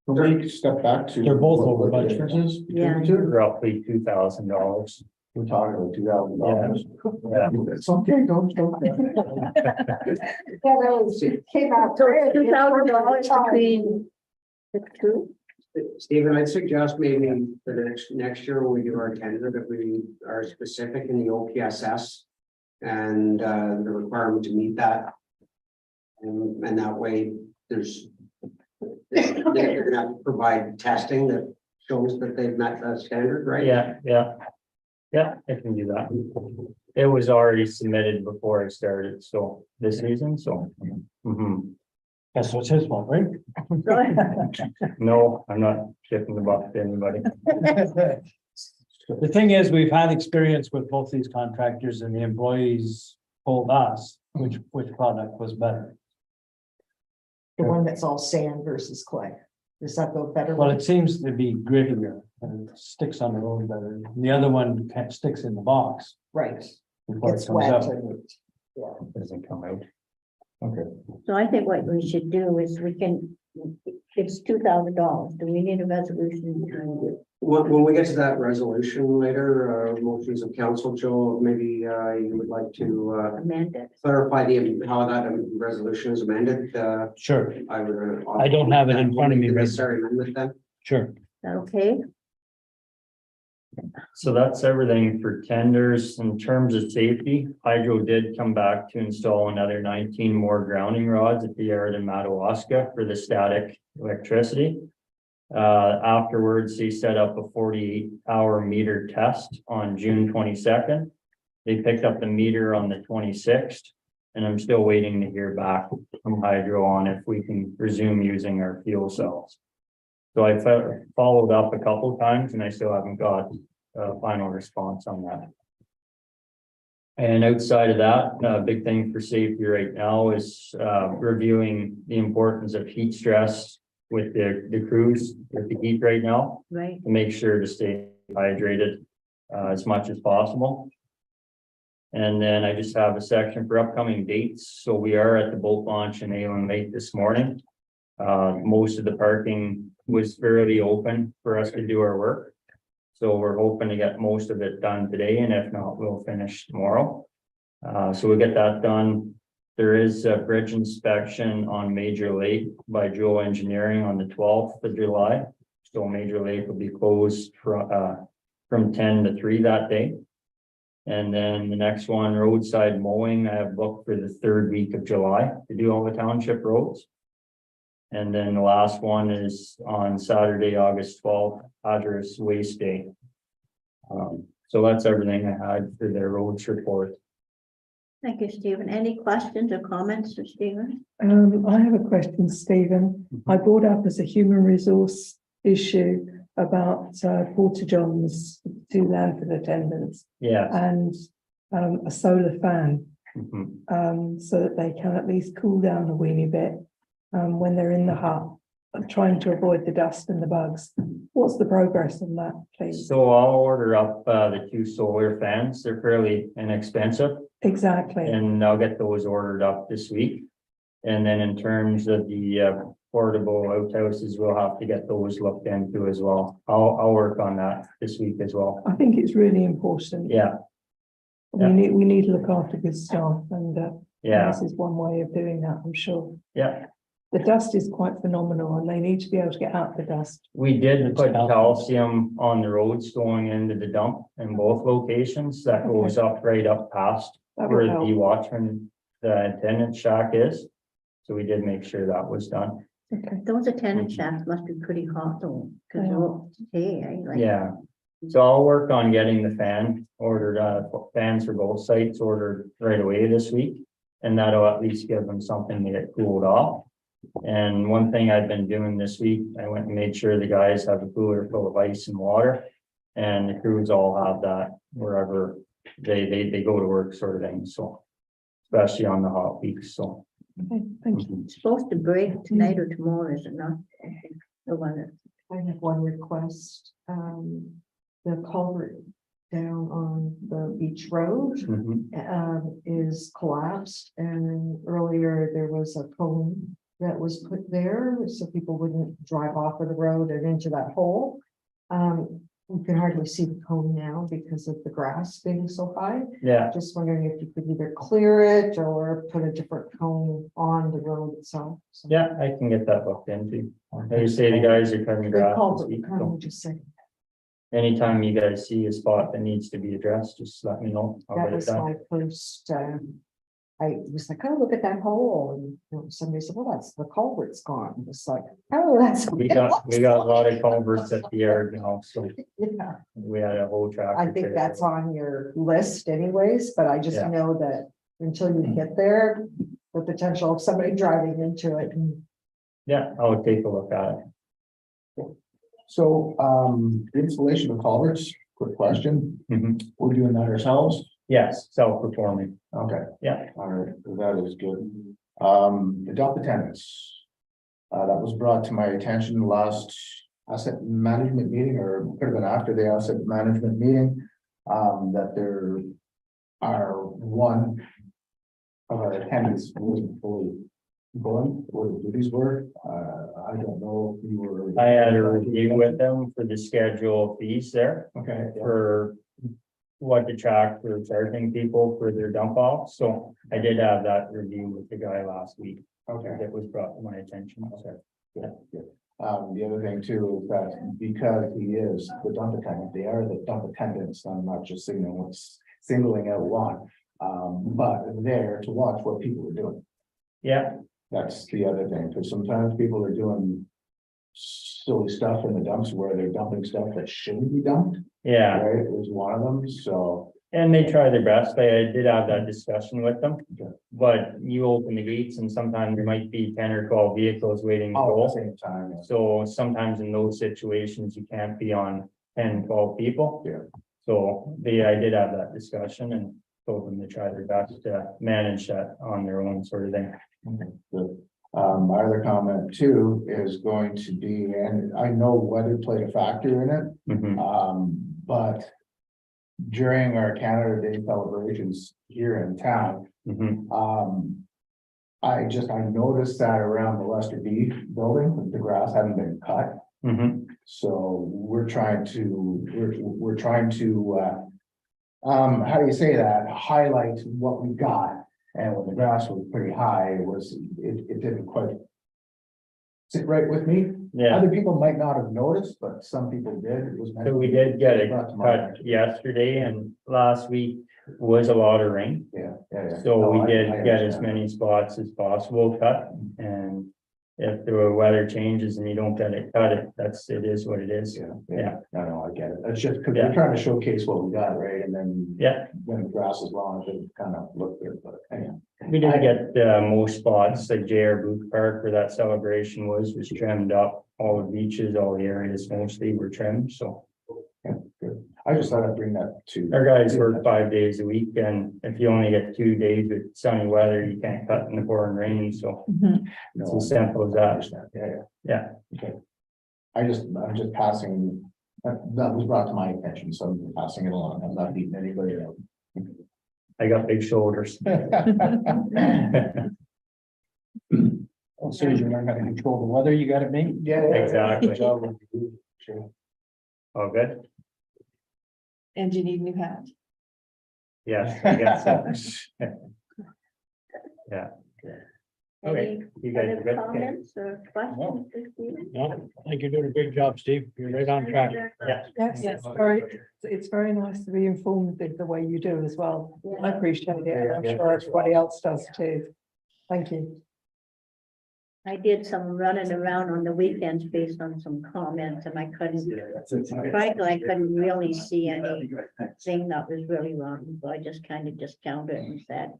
Can we step back to? They're both what over the budget. difference is between Yeah. the two? Roughly $2,000. We're talking about $2,000. Yeah. It's okay, don't. Yeah, that was, came out. so it's $2,000 between the two. Stephen, I'd suggest maybe for the next year when we do our tender, that we are specific in the OPSS and the requirement to meet that. And that way, they're gonna have to provide testing that shows that they've met that standard, right? Yeah, I can do that. It was already submitted before I started, so this season, so. Mhm. That's what's his fault, right? No, I'm not shifting the buck to anybody. The thing is, we've had experience with both these contractors and the employees told us which product was better. The one that's all sand versus clay. Does that go better? Well, it seems to be grittier and it sticks on the road better. The other one sticks in the box. Right, before it it's comes wet out. and, yeah. Doesn't come out. Okay. So I think what we should do is it's $2,000. Do we need a resolution? When we get to that resolution later, motions of council, Joe, maybe you would like to Amend it. clarify how that resolution is amended. Sure, I would. I don't have it in front of me, The but- necessary amendment then. sure. Is that okay? So that's everything for tenders. In terms of safety, Hydro did come back to install another 19 more grounding rods at the yard in Madawaska for the static electricity. Afterwards, they set up a 48-hour meter test on June 22nd. They picked up the meter on the 26th, and I'm still waiting to hear back from Hydro on if we can resume using our fuel cells. So I followed up a couple times and I still haven't got a final response on that. And outside of that, a big thing for safety right now is reviewing the importance of heat stress with the crews with the heat right now, Right, to make sure to stay hydrated as much as possible. And then I just have a section for upcoming dates. So we are at the boat launch in Aylen Lake this morning. Most of the parking was fairly open for us to do our work. So we're hoping to get most of it done today, and if not, we'll finish tomorrow. So we'll get that done. There is a bridge inspection on Major Lake by Joe Engineering on the 12th of July. So Major Lake will be closed from 10 to 3 that day. And then the next one, roadside mowing, I have booked for the 3rd week of July to do all the township roads. And then the last one is on Saturday, August 12th, Hazardous Waste Day. So that's everything I had for their roads report. thank you, Stephen. Any questions or comments for Stephen? I have a question, Stephen. I brought up as a human resource issue about porta johns to landfill attendants Yes. and a solar fan, Mhm. so that they can at least cool down a weeny bit when they're in the hut, trying to avoid the dust and the bugs. What's the progress on that, please? So I'll order up the 2 solar fans. They're fairly inexpensive, Exactly. and I'll get those ordered up this week. And then in terms of the portable outhouses, we'll have to get those looked into as well. I'll work on that this week as well. I think it's really important. Yeah, We need to look after good staff, and yeah, this is one way of doing that, I'm sure. yeah. The dust is quite phenomenal, and they need to be able to get out the dust. We did put calcium on the roads going into the dump in both locations. That goes up right up past That where would the help. watchman, the attendant shack is. So we did make sure that was done. Okay. Those attendant shafts must be pretty hot though, because Yeah. So I'll work on getting the fan ordered, fans for both sites ordered right away this week. And that'll at least give them something to get cooled off. And one thing I've been doing this week, I went and made sure the guys have a cooler full of ice and water. And the crews all have that wherever they go to work, sort of thing, so. Especially on the hot weeks, so. Okay, thank you. It's supposed to break tonight or tomorrow, is it not? I think the weather. I have one request. The culvert down on the beach road Mhm. is collapsed, and earlier there was a cone that was put there so people wouldn't drive off of the road and into that hole. You can hardly see the cone now because of the grass being so high. Yeah, Just wondering if you could either clear it or put a different cone on the road itself. So- yeah, I can get that looked into. They say the guys are cutting The grass this culvert, week, can so you just say, anytime you guys see a spot that needs to be addressed, just let me know. I'll that get it was done. my first, I was like, oh, look at that hole, and you know, somebody said, well, that's the culvert's gone. It's like, oh, that's. We got a lot of culverts at the yard now, so Yeah, we had a whole tractor. I think trailer. that's on your list anyways, but I just Yeah. know that until you get there, the potential of somebody driving into it. And Yeah, I'll take a look at it. So, installation of culverts, quick question, Mhm. we're doing that ourselves? Yes, self-performing. Okay. Yeah. All right, that is good. The dump attendants. That was brought to my attention last asset management meeting, or could have been after the asset management meeting. That there are one of our attendants wasn't fully going, what the duties were. I don't know if you were. I had a review with them for the schedule fees there Okay. for what the tractor for charging people for their dump off. So I did have that review with the guy last week. Okay. That was brought to my attention. So, The other thing too is that because he is the dump attendant, they are the dump attendants. I'm not just singling out one. But there to watch what people are doing. yeah, That's the other thing, because sometimes people are doing silly stuff in the dumps where they're dumping stuff that shouldn't be dumped, Yeah, right? It was one of them, so. and they try their best. I did have that discussion with them. Okay. But you open the gates and sometimes there might be 10 or 12 vehicles waiting to All at the go. same time, yeah. So sometimes in those situations, you can't be on 10, 12 people. Yeah. So I did have that discussion and told them to try their best to manage that on their own sort of thing. Good. My other comment too is going to be, and I know weather played a factor in it, Mhm. but during our Canada Day celebrations here in town, Mhm. I noticed that around the Lester B building, the grass hadn't been cut. Mhm. So we're trying to, how do you say that? Highlight what we got. And when the grass was pretty high, it didn't quite sit right with me. Yeah, Other people might not have noticed, but some people did. It was. so we did get it Brought to my cut attention. yesterday and last week was a lot of rain. Yeah, yeah, yeah. So No, we I did get as understand. many spots as possible cut, and if the weather changes and you don't get it cut, it is what it is. Yeah, Yeah. yeah, no, I get it. It's just because Yeah. we're trying to showcase what we got, right? And then. Yeah. When the grass is long, it kind of look good, but anyhow. We did get most spots, like JR Booth Park where that celebration was trimmed up. All the beaches, all the areas mostly were trimmed, so. Yeah, good. I just thought I'd bring that to. Our guys work 5 days a week, and if you only get 2 days with sunny weather, you can't cut in the pouring rain, so it's as simple as I that. understand. Yeah, yeah. Yeah, Okay. I'm just passing, that was brought to my attention, so I'm passing it along. I'm not beating anybody out. I got big shoulders. As soon as you learn how to control the weather, you got it made. Yeah. Exactly. Good job with you. Sure. All good? And you need new hat. Yes, I guess so. Yeah. Okay, Any you guys are other good? comments or questions? for Stephen? No, I think you're doing a great job, Steve. You're right on track. Yeah. Yes, it's very nice to be informed the way you do as well. I appreciate it. and I'm sure everybody else does too. Thank you. I did some running around on the weekends based on some comments and I couldn't, frankly, I couldn't really see anything that was really wrong. So I just kind of discounted it and said,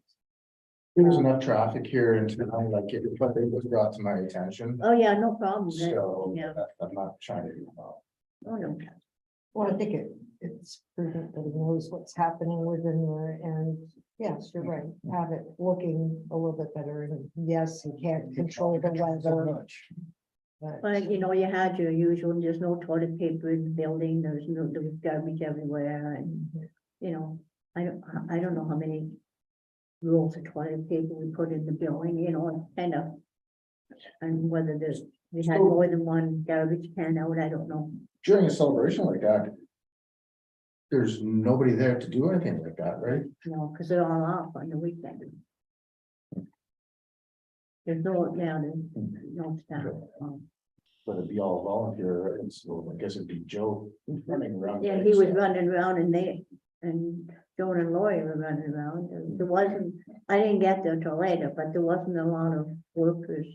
There was enough traffic here and tonight, like it, but it was brought to my attention. oh yeah, no problem. So Yeah. I'm not trying to. Oh, no. Well, I think it's prudent that he knows what's happening within there, and yes, you're right, have it looking a little bit better, and yes, you can't control the weather. But you know, you had your usual, there's no toilet paper in the building, there was garbage everywhere and, you know, I don't know how many rolls of toilet paper we put in the building, you know, kind of. And whether we had more than one garbage can out, I don't know. During a celebration like that. There's nobody there to do anything like that, right? No, because they're all off on the weekend. There's no staff. But it'd be all volunteer, and so I guess it'd be Joe running around. Yeah, he was running around and Joan and Lori were running around. There wasn't, I didn't get there till later, but there wasn't a lot of workers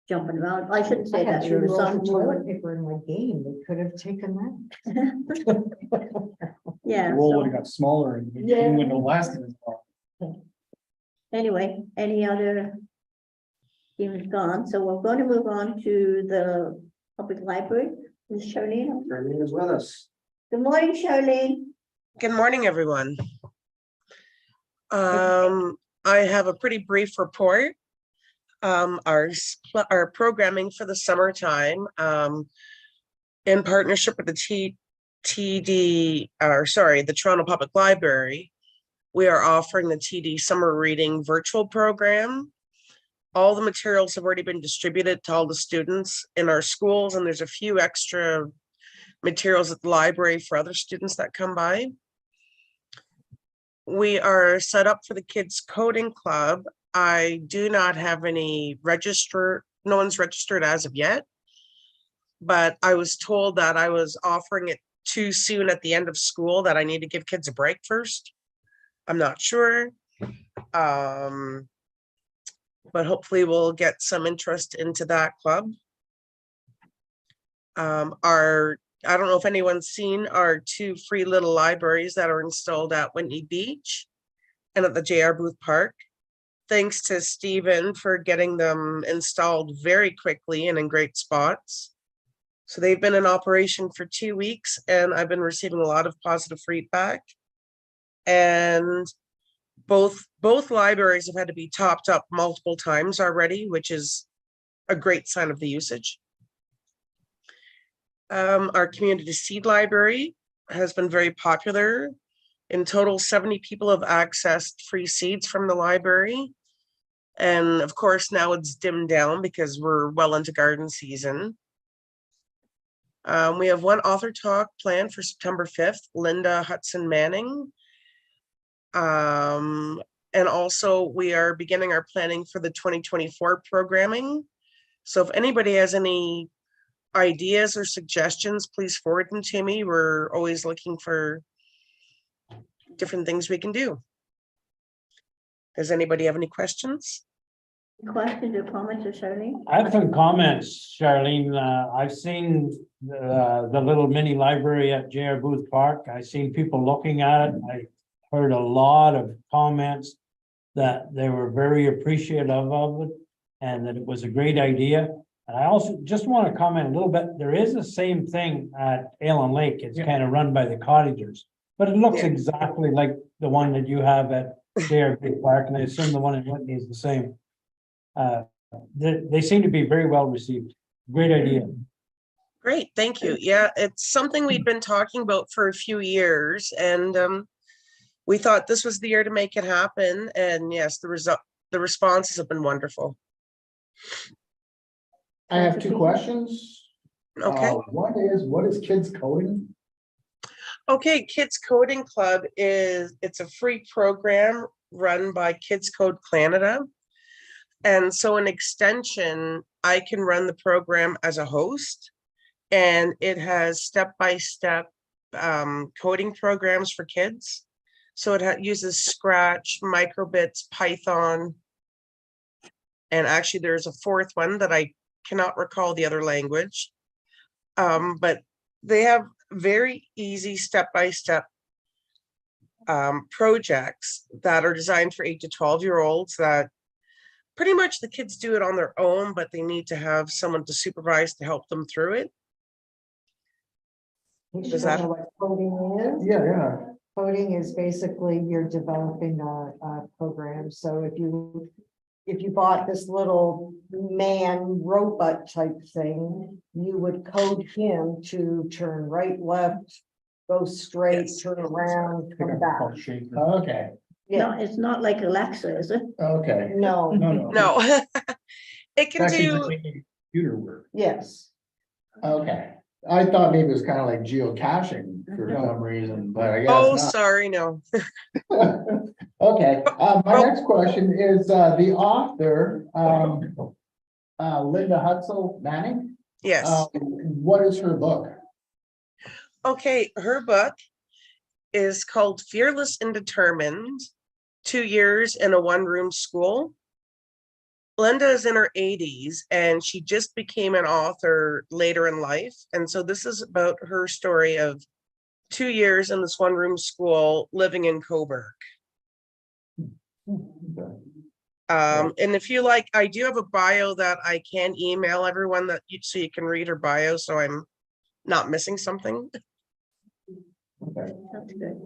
jumping around. I shouldn't I say had that. 2 There was rolls some of toilet paper in my game, they could have taken that. Yeah. Roll so- would have got smaller and it Yeah. wouldn't have lasted as long. Anyway, any other? Steven's gone, so we're going to move on to the public library. Ms. Charlene. Charlene is with us. Good morning, Charlene. Good morning, everyone. I have a pretty brief report. Our programming for the summertime, in partnership with the the Toronto Public Library, we are offering the TD Summer Reading Virtual Program. All the materials have already been distributed to all the students in our schools, and there's a few extra materials at the library for other students that come by. We are set up for the Kids Coding Club. I do not have any no one's registered as of yet, but I was told that I was offering it too soon at the end of school, that I need to give kids a break first. I'm not sure. But hopefully we'll get some interest into that club. I don't know if anyone's seen our 2 free little libraries that are installed at Whitney Beach and at the JR Booth Park. Thanks to Stephen for getting them installed very quickly and in great spots. So they've been in operation for 2 weeks and I've been receiving a lot of positive feedback. And both libraries have had to be topped up multiple times already, which is a great sign of the usage. Our community seed library has been very popular. In total, 70 people have accessed free seeds from the library. And of course, now it's dimmed down because we're well into garden season. We have 1 author talk planned for September 5th, Linda Hudson Manning. And also we are beginning our planning for the 2024 programming. So if anybody has any ideas or suggestions, please forward them to me. We're always looking for different things we can do. Does anybody have any questions? Questions or comments, or Charlene? I have some comments, Charlene. I've seen the little mini library at JR Booth Park. I've seen people looking at it. I heard a lot of comments that they were very appreciative of it and that it was a great idea. And I also just want to comment a little bit. There is the same thing at Allen Lake. It's kind of run by the cottagers, but it looks exactly like the one that you have at JR Booth Park, and I assume the one in Whitney is the same. They seem to be very well received. Great idea. Great, thank you. Yeah, it's something we've been talking about for a few years, and we thought this was the year to make it happen. And yes, the responses have been wonderful. I have 2 questions. Okay. One is, what is kids coding? Okay, Kids Coding Club it's a free program run by Kids Code Canada. And so in extension, I can run the program as a host, and it has step-by-step coding programs for kids. So it uses Scratch, Microbits, Python, and actually there's a 4th one that I cannot recall the other language. But they have very easy step-by-step projects that are designed for 8 to 12-year-olds that pretty much the kids do it on their own, but they need to have someone to supervise to help them through it. Does that know what coding is? Yeah. Coding is basically you're developing a program. So if you bought this little man robot type thing, you would code him to turn right, left, go straight, Yes. turn around, come back. Okay, No, it's not like Alexa, is it? okay. No, No, it can Actually, do, making computer work. yes. Okay. I thought maybe it was kind of like geocaching for some reason, but I guess oh, not. sorry, no. Okay, my next question is, the author, Linda Hudson Manning. Yes. What is her book? Okay, her book is called Fearless and Determined, 2 years in a 1-room school. Linda is in her 80s and she just became an author later in life. And so this is about her story of 2 years in this 1-room school living in Coburg. And if you like, I do have a bio that I can email everyone so you can read her bio, so I'm not missing something. Okay. That's good.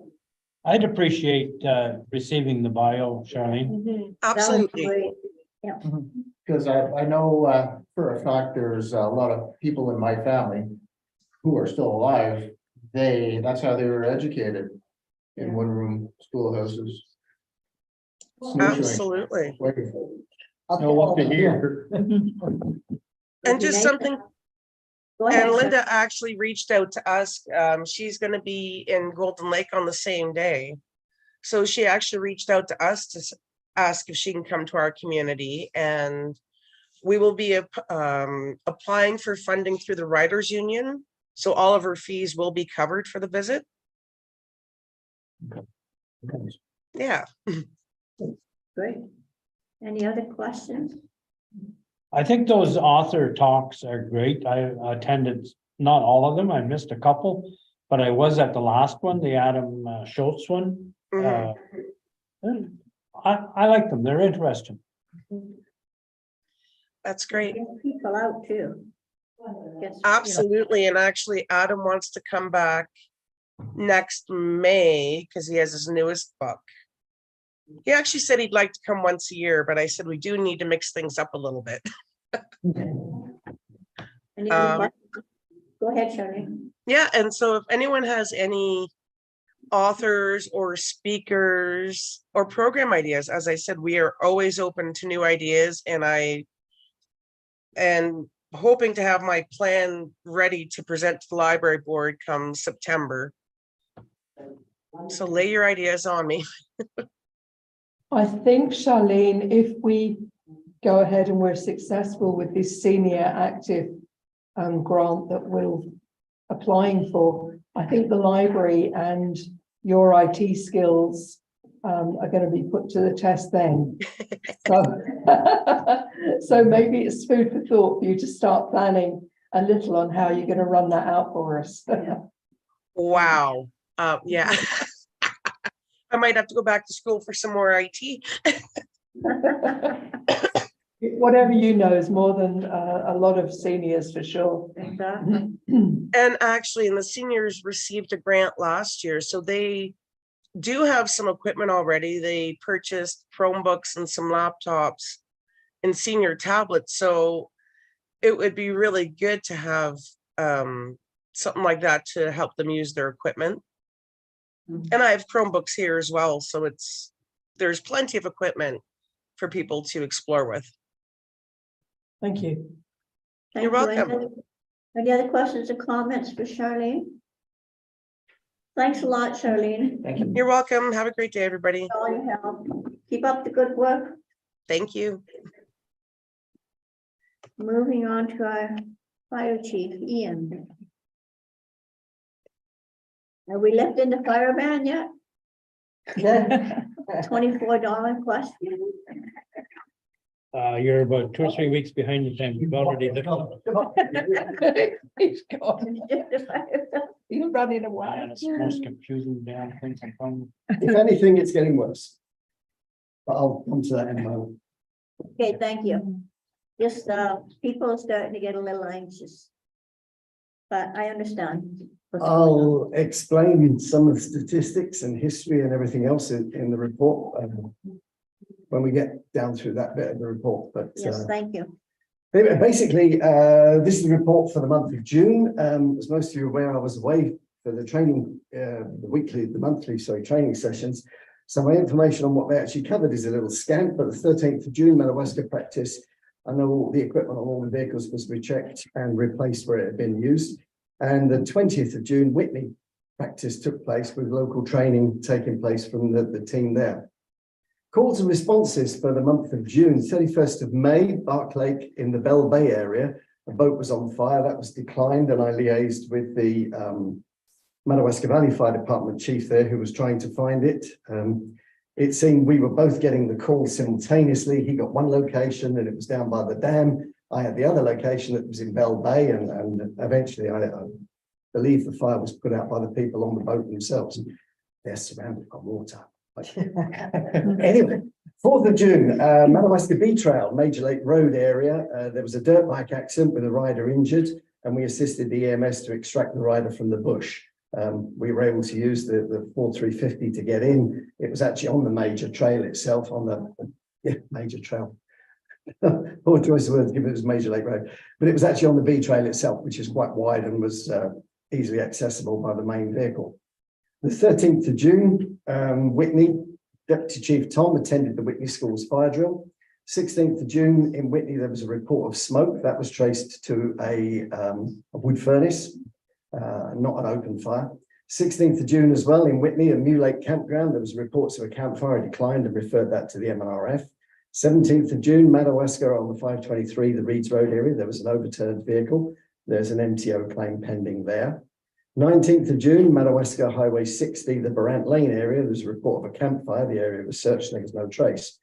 I'd appreciate receiving the bio, Charlene. That would be Absolutely. great. Yeah. Because I know for a fact, there's a lot of people in my family who are still alive. That's how they were educated, in 1-room schoolhouses. Absolutely. No, what to hear. And just something, Go ahead, and sir. Linda actually reached out to us. She's going to be in Golden Lake on the same day. So she actually reached out to us to ask if she can come to our community, and we will be applying for funding through the Writers Union. So all of her fees will be covered for the visit. Yeah. Great. Any other questions? I think those author talks are great. I attended not all of them. I missed a couple, but I was at the last one, the Adam Schultz one. Mhm. I like them. They're interesting. That's great. Get people out too. Gets, you know, Absolutely. And actually, Adam wants to come back next May because he has his newest book. He actually said he'd like to come once a year, but I said we do need to mix things up a little bit. any other Um, questions? Go ahead, Charlene. Yeah, and so if anyone has any authors or speakers or program ideas, as I said, we are always open to new ideas, and hoping to have my plan ready to present to the library board come September. So lay your ideas on me. I think, Charlene, if we go ahead and we're successful with this senior active grant that we're applying for, I think the library and your IT skills are going to be put to the test then. So maybe it's food for thought for you to start planning a little on how you're going to run that out for us. Wow. Yeah. I might have to go back to school for some more IT. Whatever you know is more than a lot of seniors for sure. Exactly. And actually, and the seniors received a grant last year, so they do have some equipment already. They purchased Chromebooks and some laptops and senior tablets. So it would be really good to have something like that to help them use their equipment. And I have Chromebooks here as well. So there's plenty of equipment for people to explore with. Thank you. Thank You're you. welcome. Any other questions or comments for Charlene? Thanks a lot, Charlene. Thank you. You're welcome. Have a great day, everybody. All your help. Keep up the good work. Thank you. Moving on to our fire chief, Ian. Are we lifting the fire ban yet? $24 question. You're about 2 or 3 weeks behind the time. We've already lifted. He's gone. He's running away. And it's the most confusing damn thing I found. If anything, it's getting worse. But I'll come to that in a moment. Okay, thank you. Just, people are starting to get a little anxious. But I understand. what's going on. I'll explain some of the statistics and history and everything else in the report when we get down through that bit of the report. But Yes, thank you. basically, this is the report for the month of June. As most of you are aware, I was away for the training, the monthly training sessions. So my information on what they actually covered is a little scant, but the 13th of June, Madawaska practice, I know all the equipment on all the vehicles was rechecked and replaced where it had been used. And the 20th of June, Whitney practice took place with local training taking place from the team there. Calls and responses for the month of June, 31st of May, Bark Lake in the Bell Bay area, a boat was on fire, that was declined, and I liaised with the Madawaska Valley Fire Department chief there who was trying to find it. It seemed we were both getting the call simultaneously. He got one location and it was down by the dam. I had the other location that was in Bell Bay, and eventually I believe the fire was put out by the people on the boat themselves. They're surrounded by water. Anyway, 4th of June, Madawaska B Trail, Major Lake Road area. There was a dirt bike accident with a rider injured, and we assisted the EMS to extract the rider from the bush. We were able to use the 4350 to get in. It was actually on the major trail itself, on the major trail. Poor choice of words, given it was Major Lake Road, but it was actually on the B trail itself, which is quite wide and was easily accessible by the main vehicle. The 13th of June, Whitney, Deputy Chief Tom attended the Whitney Schools fire drill. 16th of June in Whitney, there was a report of smoke that was traced to a wood furnace, not an open fire. 16th of June as well in Whitney, a Mew Lake campground, there was reports of a campfire, declined and referred that to the MNRF. 17th of June, Madawaska on the 523, the Reeds Road area, there was an overturned vehicle. There's an MTO claim pending there. 19th of June, Madawaska Highway 60, the Barant Lane area, there's a report of a campfire. The area was searched, there was no trace.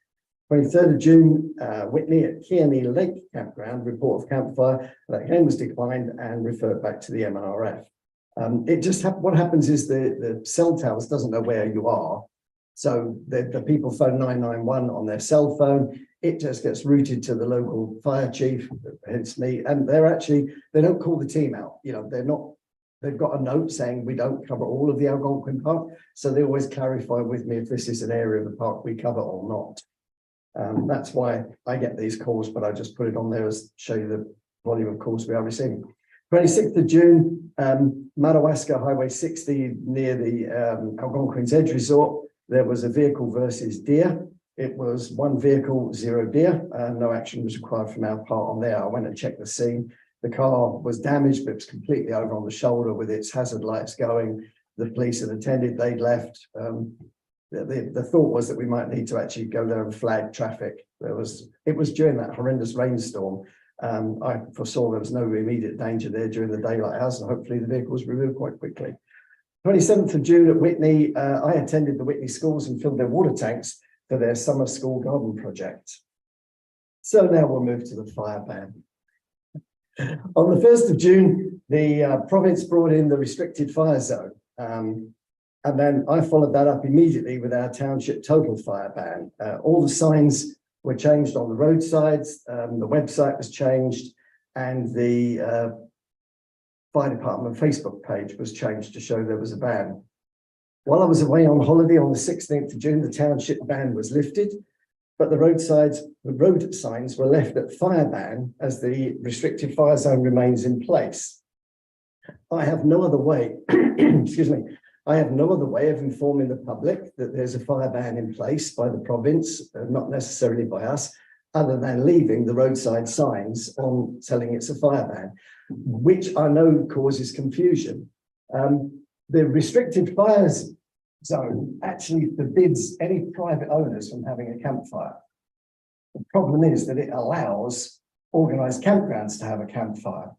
23rd of June, Whitney at Kearney Lake Campground, report of campfire. That again was declined and referred back to the MNRF. What happens is the cell towers doesn't know where you are. So the people phone 991 on their cell phone. It just gets routed to the local fire chief, hence me, and they don't call the team out. You know, they've got a note saying we don't cover all of the Algonquin Park. So they always clarify with me if this is an area of the park we cover or not. That's why I get these calls, but I just put it on there as to show you the volume of calls we are receiving. 26th of June, Madawaska Highway 60 near the Algonquin's Edge Resort. There was a vehicle versus deer. It was 1 vehicle, 0 deer. No action was required from our part on there. I went and checked the scene. The car was damaged, but it was completely over on the shoulder with its hazard lights going. The police had attended, they'd left. The thought was that we might need to actually go there and flag traffic. It was during that horrendous rainstorm. I foresaw there was no immediate danger there during the daylight hours, and hopefully the vehicle was removed quite quickly. 27th of June at Whitney, I attended the Whitney schools and filled their water tanks for their summer school garden project. So now we'll move to the fire ban. On the 1st of June, the province brought in the restricted fire zone. And then I followed that up immediately with our township total fire ban. All the signs were changed on the roadsides, the website was changed, and the fire department Facebook page was changed to show there was a ban. While I was away on holiday on the 16th of June, the township ban was lifted, but the road signs were left at fire ban as the restricted fire zone remains in place. I have no other way, excuse me, I have no other way of informing the public that there's a fire ban in place by the province, not necessarily by us, other than leaving the roadside signs on telling it's a fire ban, which I know causes confusion. The restricted fires zone actually forbids any private owners from having a campfire. The problem is that it allows organised campgrounds to have a campfire.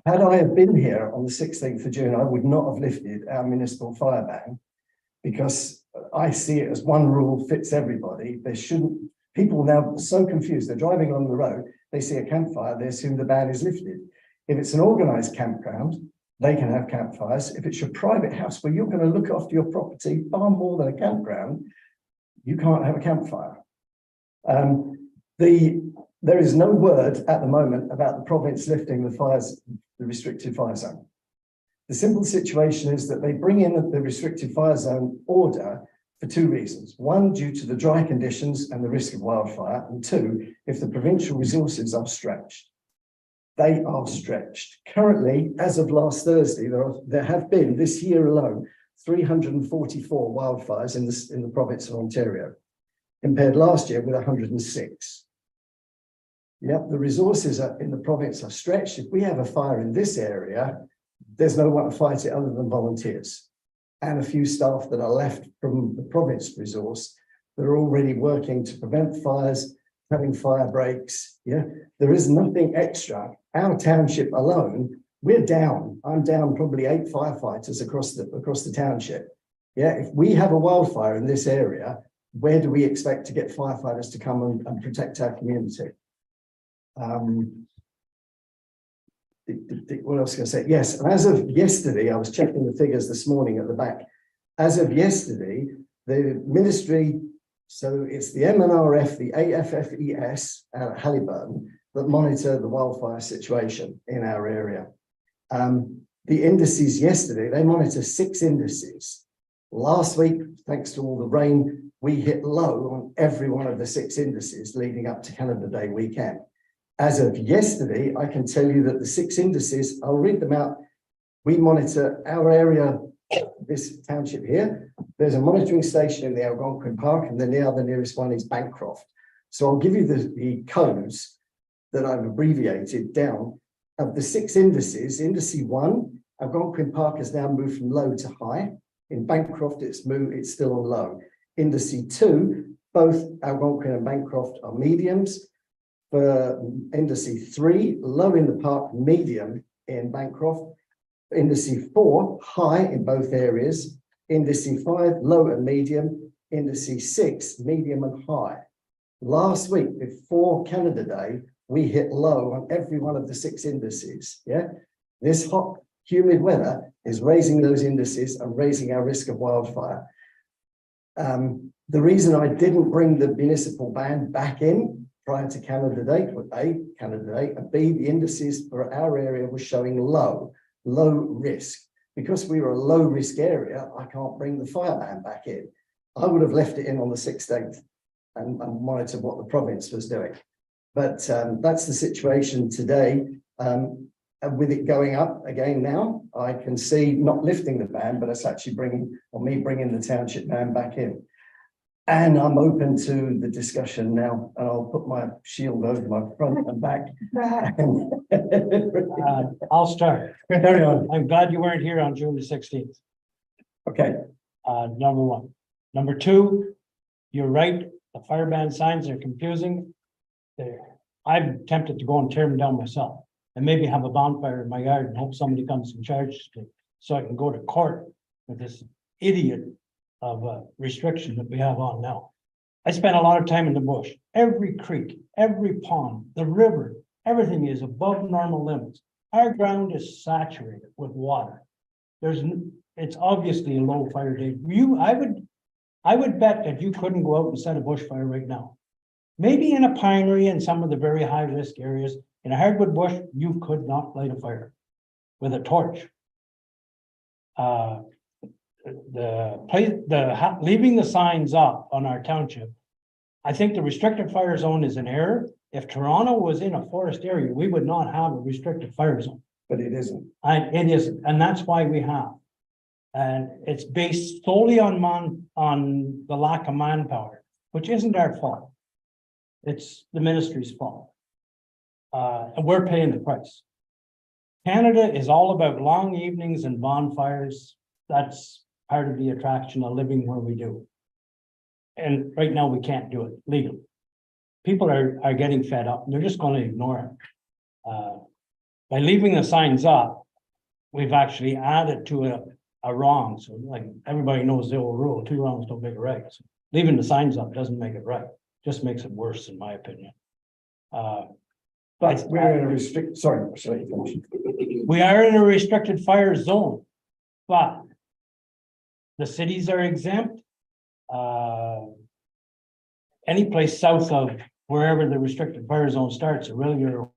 Had I have been here on the 16th of June, I would not have lifted our municipal fire ban, because I see it as one rule fits everybody. There shouldn't, people now are so confused, they're driving along the road, they see a campfire, they assume the ban is lifted. If it's an organised campground, they can have campfires. If it's your private house where you're going to look after your property far more than a campground, you can't have a campfire. There is no word at the moment about the province lifting the restricted fire zone. The simple situation is that they bring in the restricted fire zone order for 2 reasons. 1, due to the dry conditions and the risk of wildfire, and 2, if the provincial resources are stretched. They are stretched. Currently, as of last Thursday, there have been this year alone 344 wildfires in the province of Ontario, compared last year with 106. Yep, the resources in the province are stretched. If we have a fire in this area, there's no one to fight it other than volunteers and a few staff that are left from the province resource that are already working to prevent fires, having fire breaks. Yeah, there is nothing extra. Our township alone, we're down. I'm down probably 8 firefighters across the township. Yeah, if we have a wildfire in this area, where do we expect to get firefighters to come and protect our community? What else can I say? Yes, and as of yesterday, I was checking the figures this morning at the back. As of yesterday, the ministry, so it's the MNRF, the AFFES at Halliburton that monitor the wildfire situation in our area. The indices yesterday, they monitor 6 indices. Last week, thanks to all the rain, we hit low on every one of the 6 indices leading up to Canada Day weekend. As of yesterday, I can tell you that the 6 indices, I'll read them out. We monitor our area, this township here. There's a monitoring station in the Algonquin Park, and then the other nearest one is Bancroft. So I'll give you the codes that I've abbreviated down. Of the 6 indices, Indice 1, Algonquin Park has now moved from low to high. In Bancroft, it's still on low. Indice 2, both Algonquin and Bancroft are mediums. For Indice 3, low in the park, medium in Bancroft. Indice 4, high in both areas. Indice 5, low and medium. Indice 6, medium and high. Last week, before Canada Day, we hit low on every one of the 6 indices, yeah? This hot, humid weather is raising those indices and raising our risk of wildfire. The reason I didn't bring the municipal ban back in prior to Canada Day, Canada Day, and B, the indices for our area was showing low risk. Because we were a low risk area, I can't bring the fire ban back in. I would have left it in on the 16th and monitored what the province was doing. But that's the situation today. And with it going up again now, I can see not lifting the ban, but it's actually bringing the township ban back in. And I'm open to the discussion now, and I'll put my shield over my front and back. I'll start. I'm glad you weren't here on June the 16th. Okay, Number one. Number two, you're right, the fire ban signs are confusing. I'm tempted to go and tear them down myself and maybe have a bonfire in my yard and hope somebody comes and charges me. So I can go to court with this idiot of a restriction that we have on now. I spent a lot of time in the bush. Every creek, every pond, the river, everything is above normal limits. Our ground is saturated with water. It's obviously a low fire day. I would bet that you couldn't go out and set a bushfire right now. Maybe in a pinery in some of the very high risk areas, in a hardwood bush, you could not light a fire with a torch. Leaving the signs up on our township, I think the restricted fire zone is an error. If Toronto was in a forest area, we would not have a restricted fire zone. but it isn't. It isn't, and that's why we have. And it's based solely on the lack of manpower, which isn't our fault. It's the ministry's fault. And we're paying the price. Canada is all about long evenings and bonfires. That's part of the attraction of living where we do. And right now we can't do it legally. People are getting fed up and they're just going to ignore it. By leaving the signs up, we've actually added to a wrong. So like everybody knows the old rule, 2 wrongs don't make it right. So leaving the signs up doesn't make it right. Just makes it worse, in my opinion. But we're in a We are in a restricted fire zone, but the cities are exempt. Any place south of wherever the restricted fire zone starts, Aurelia or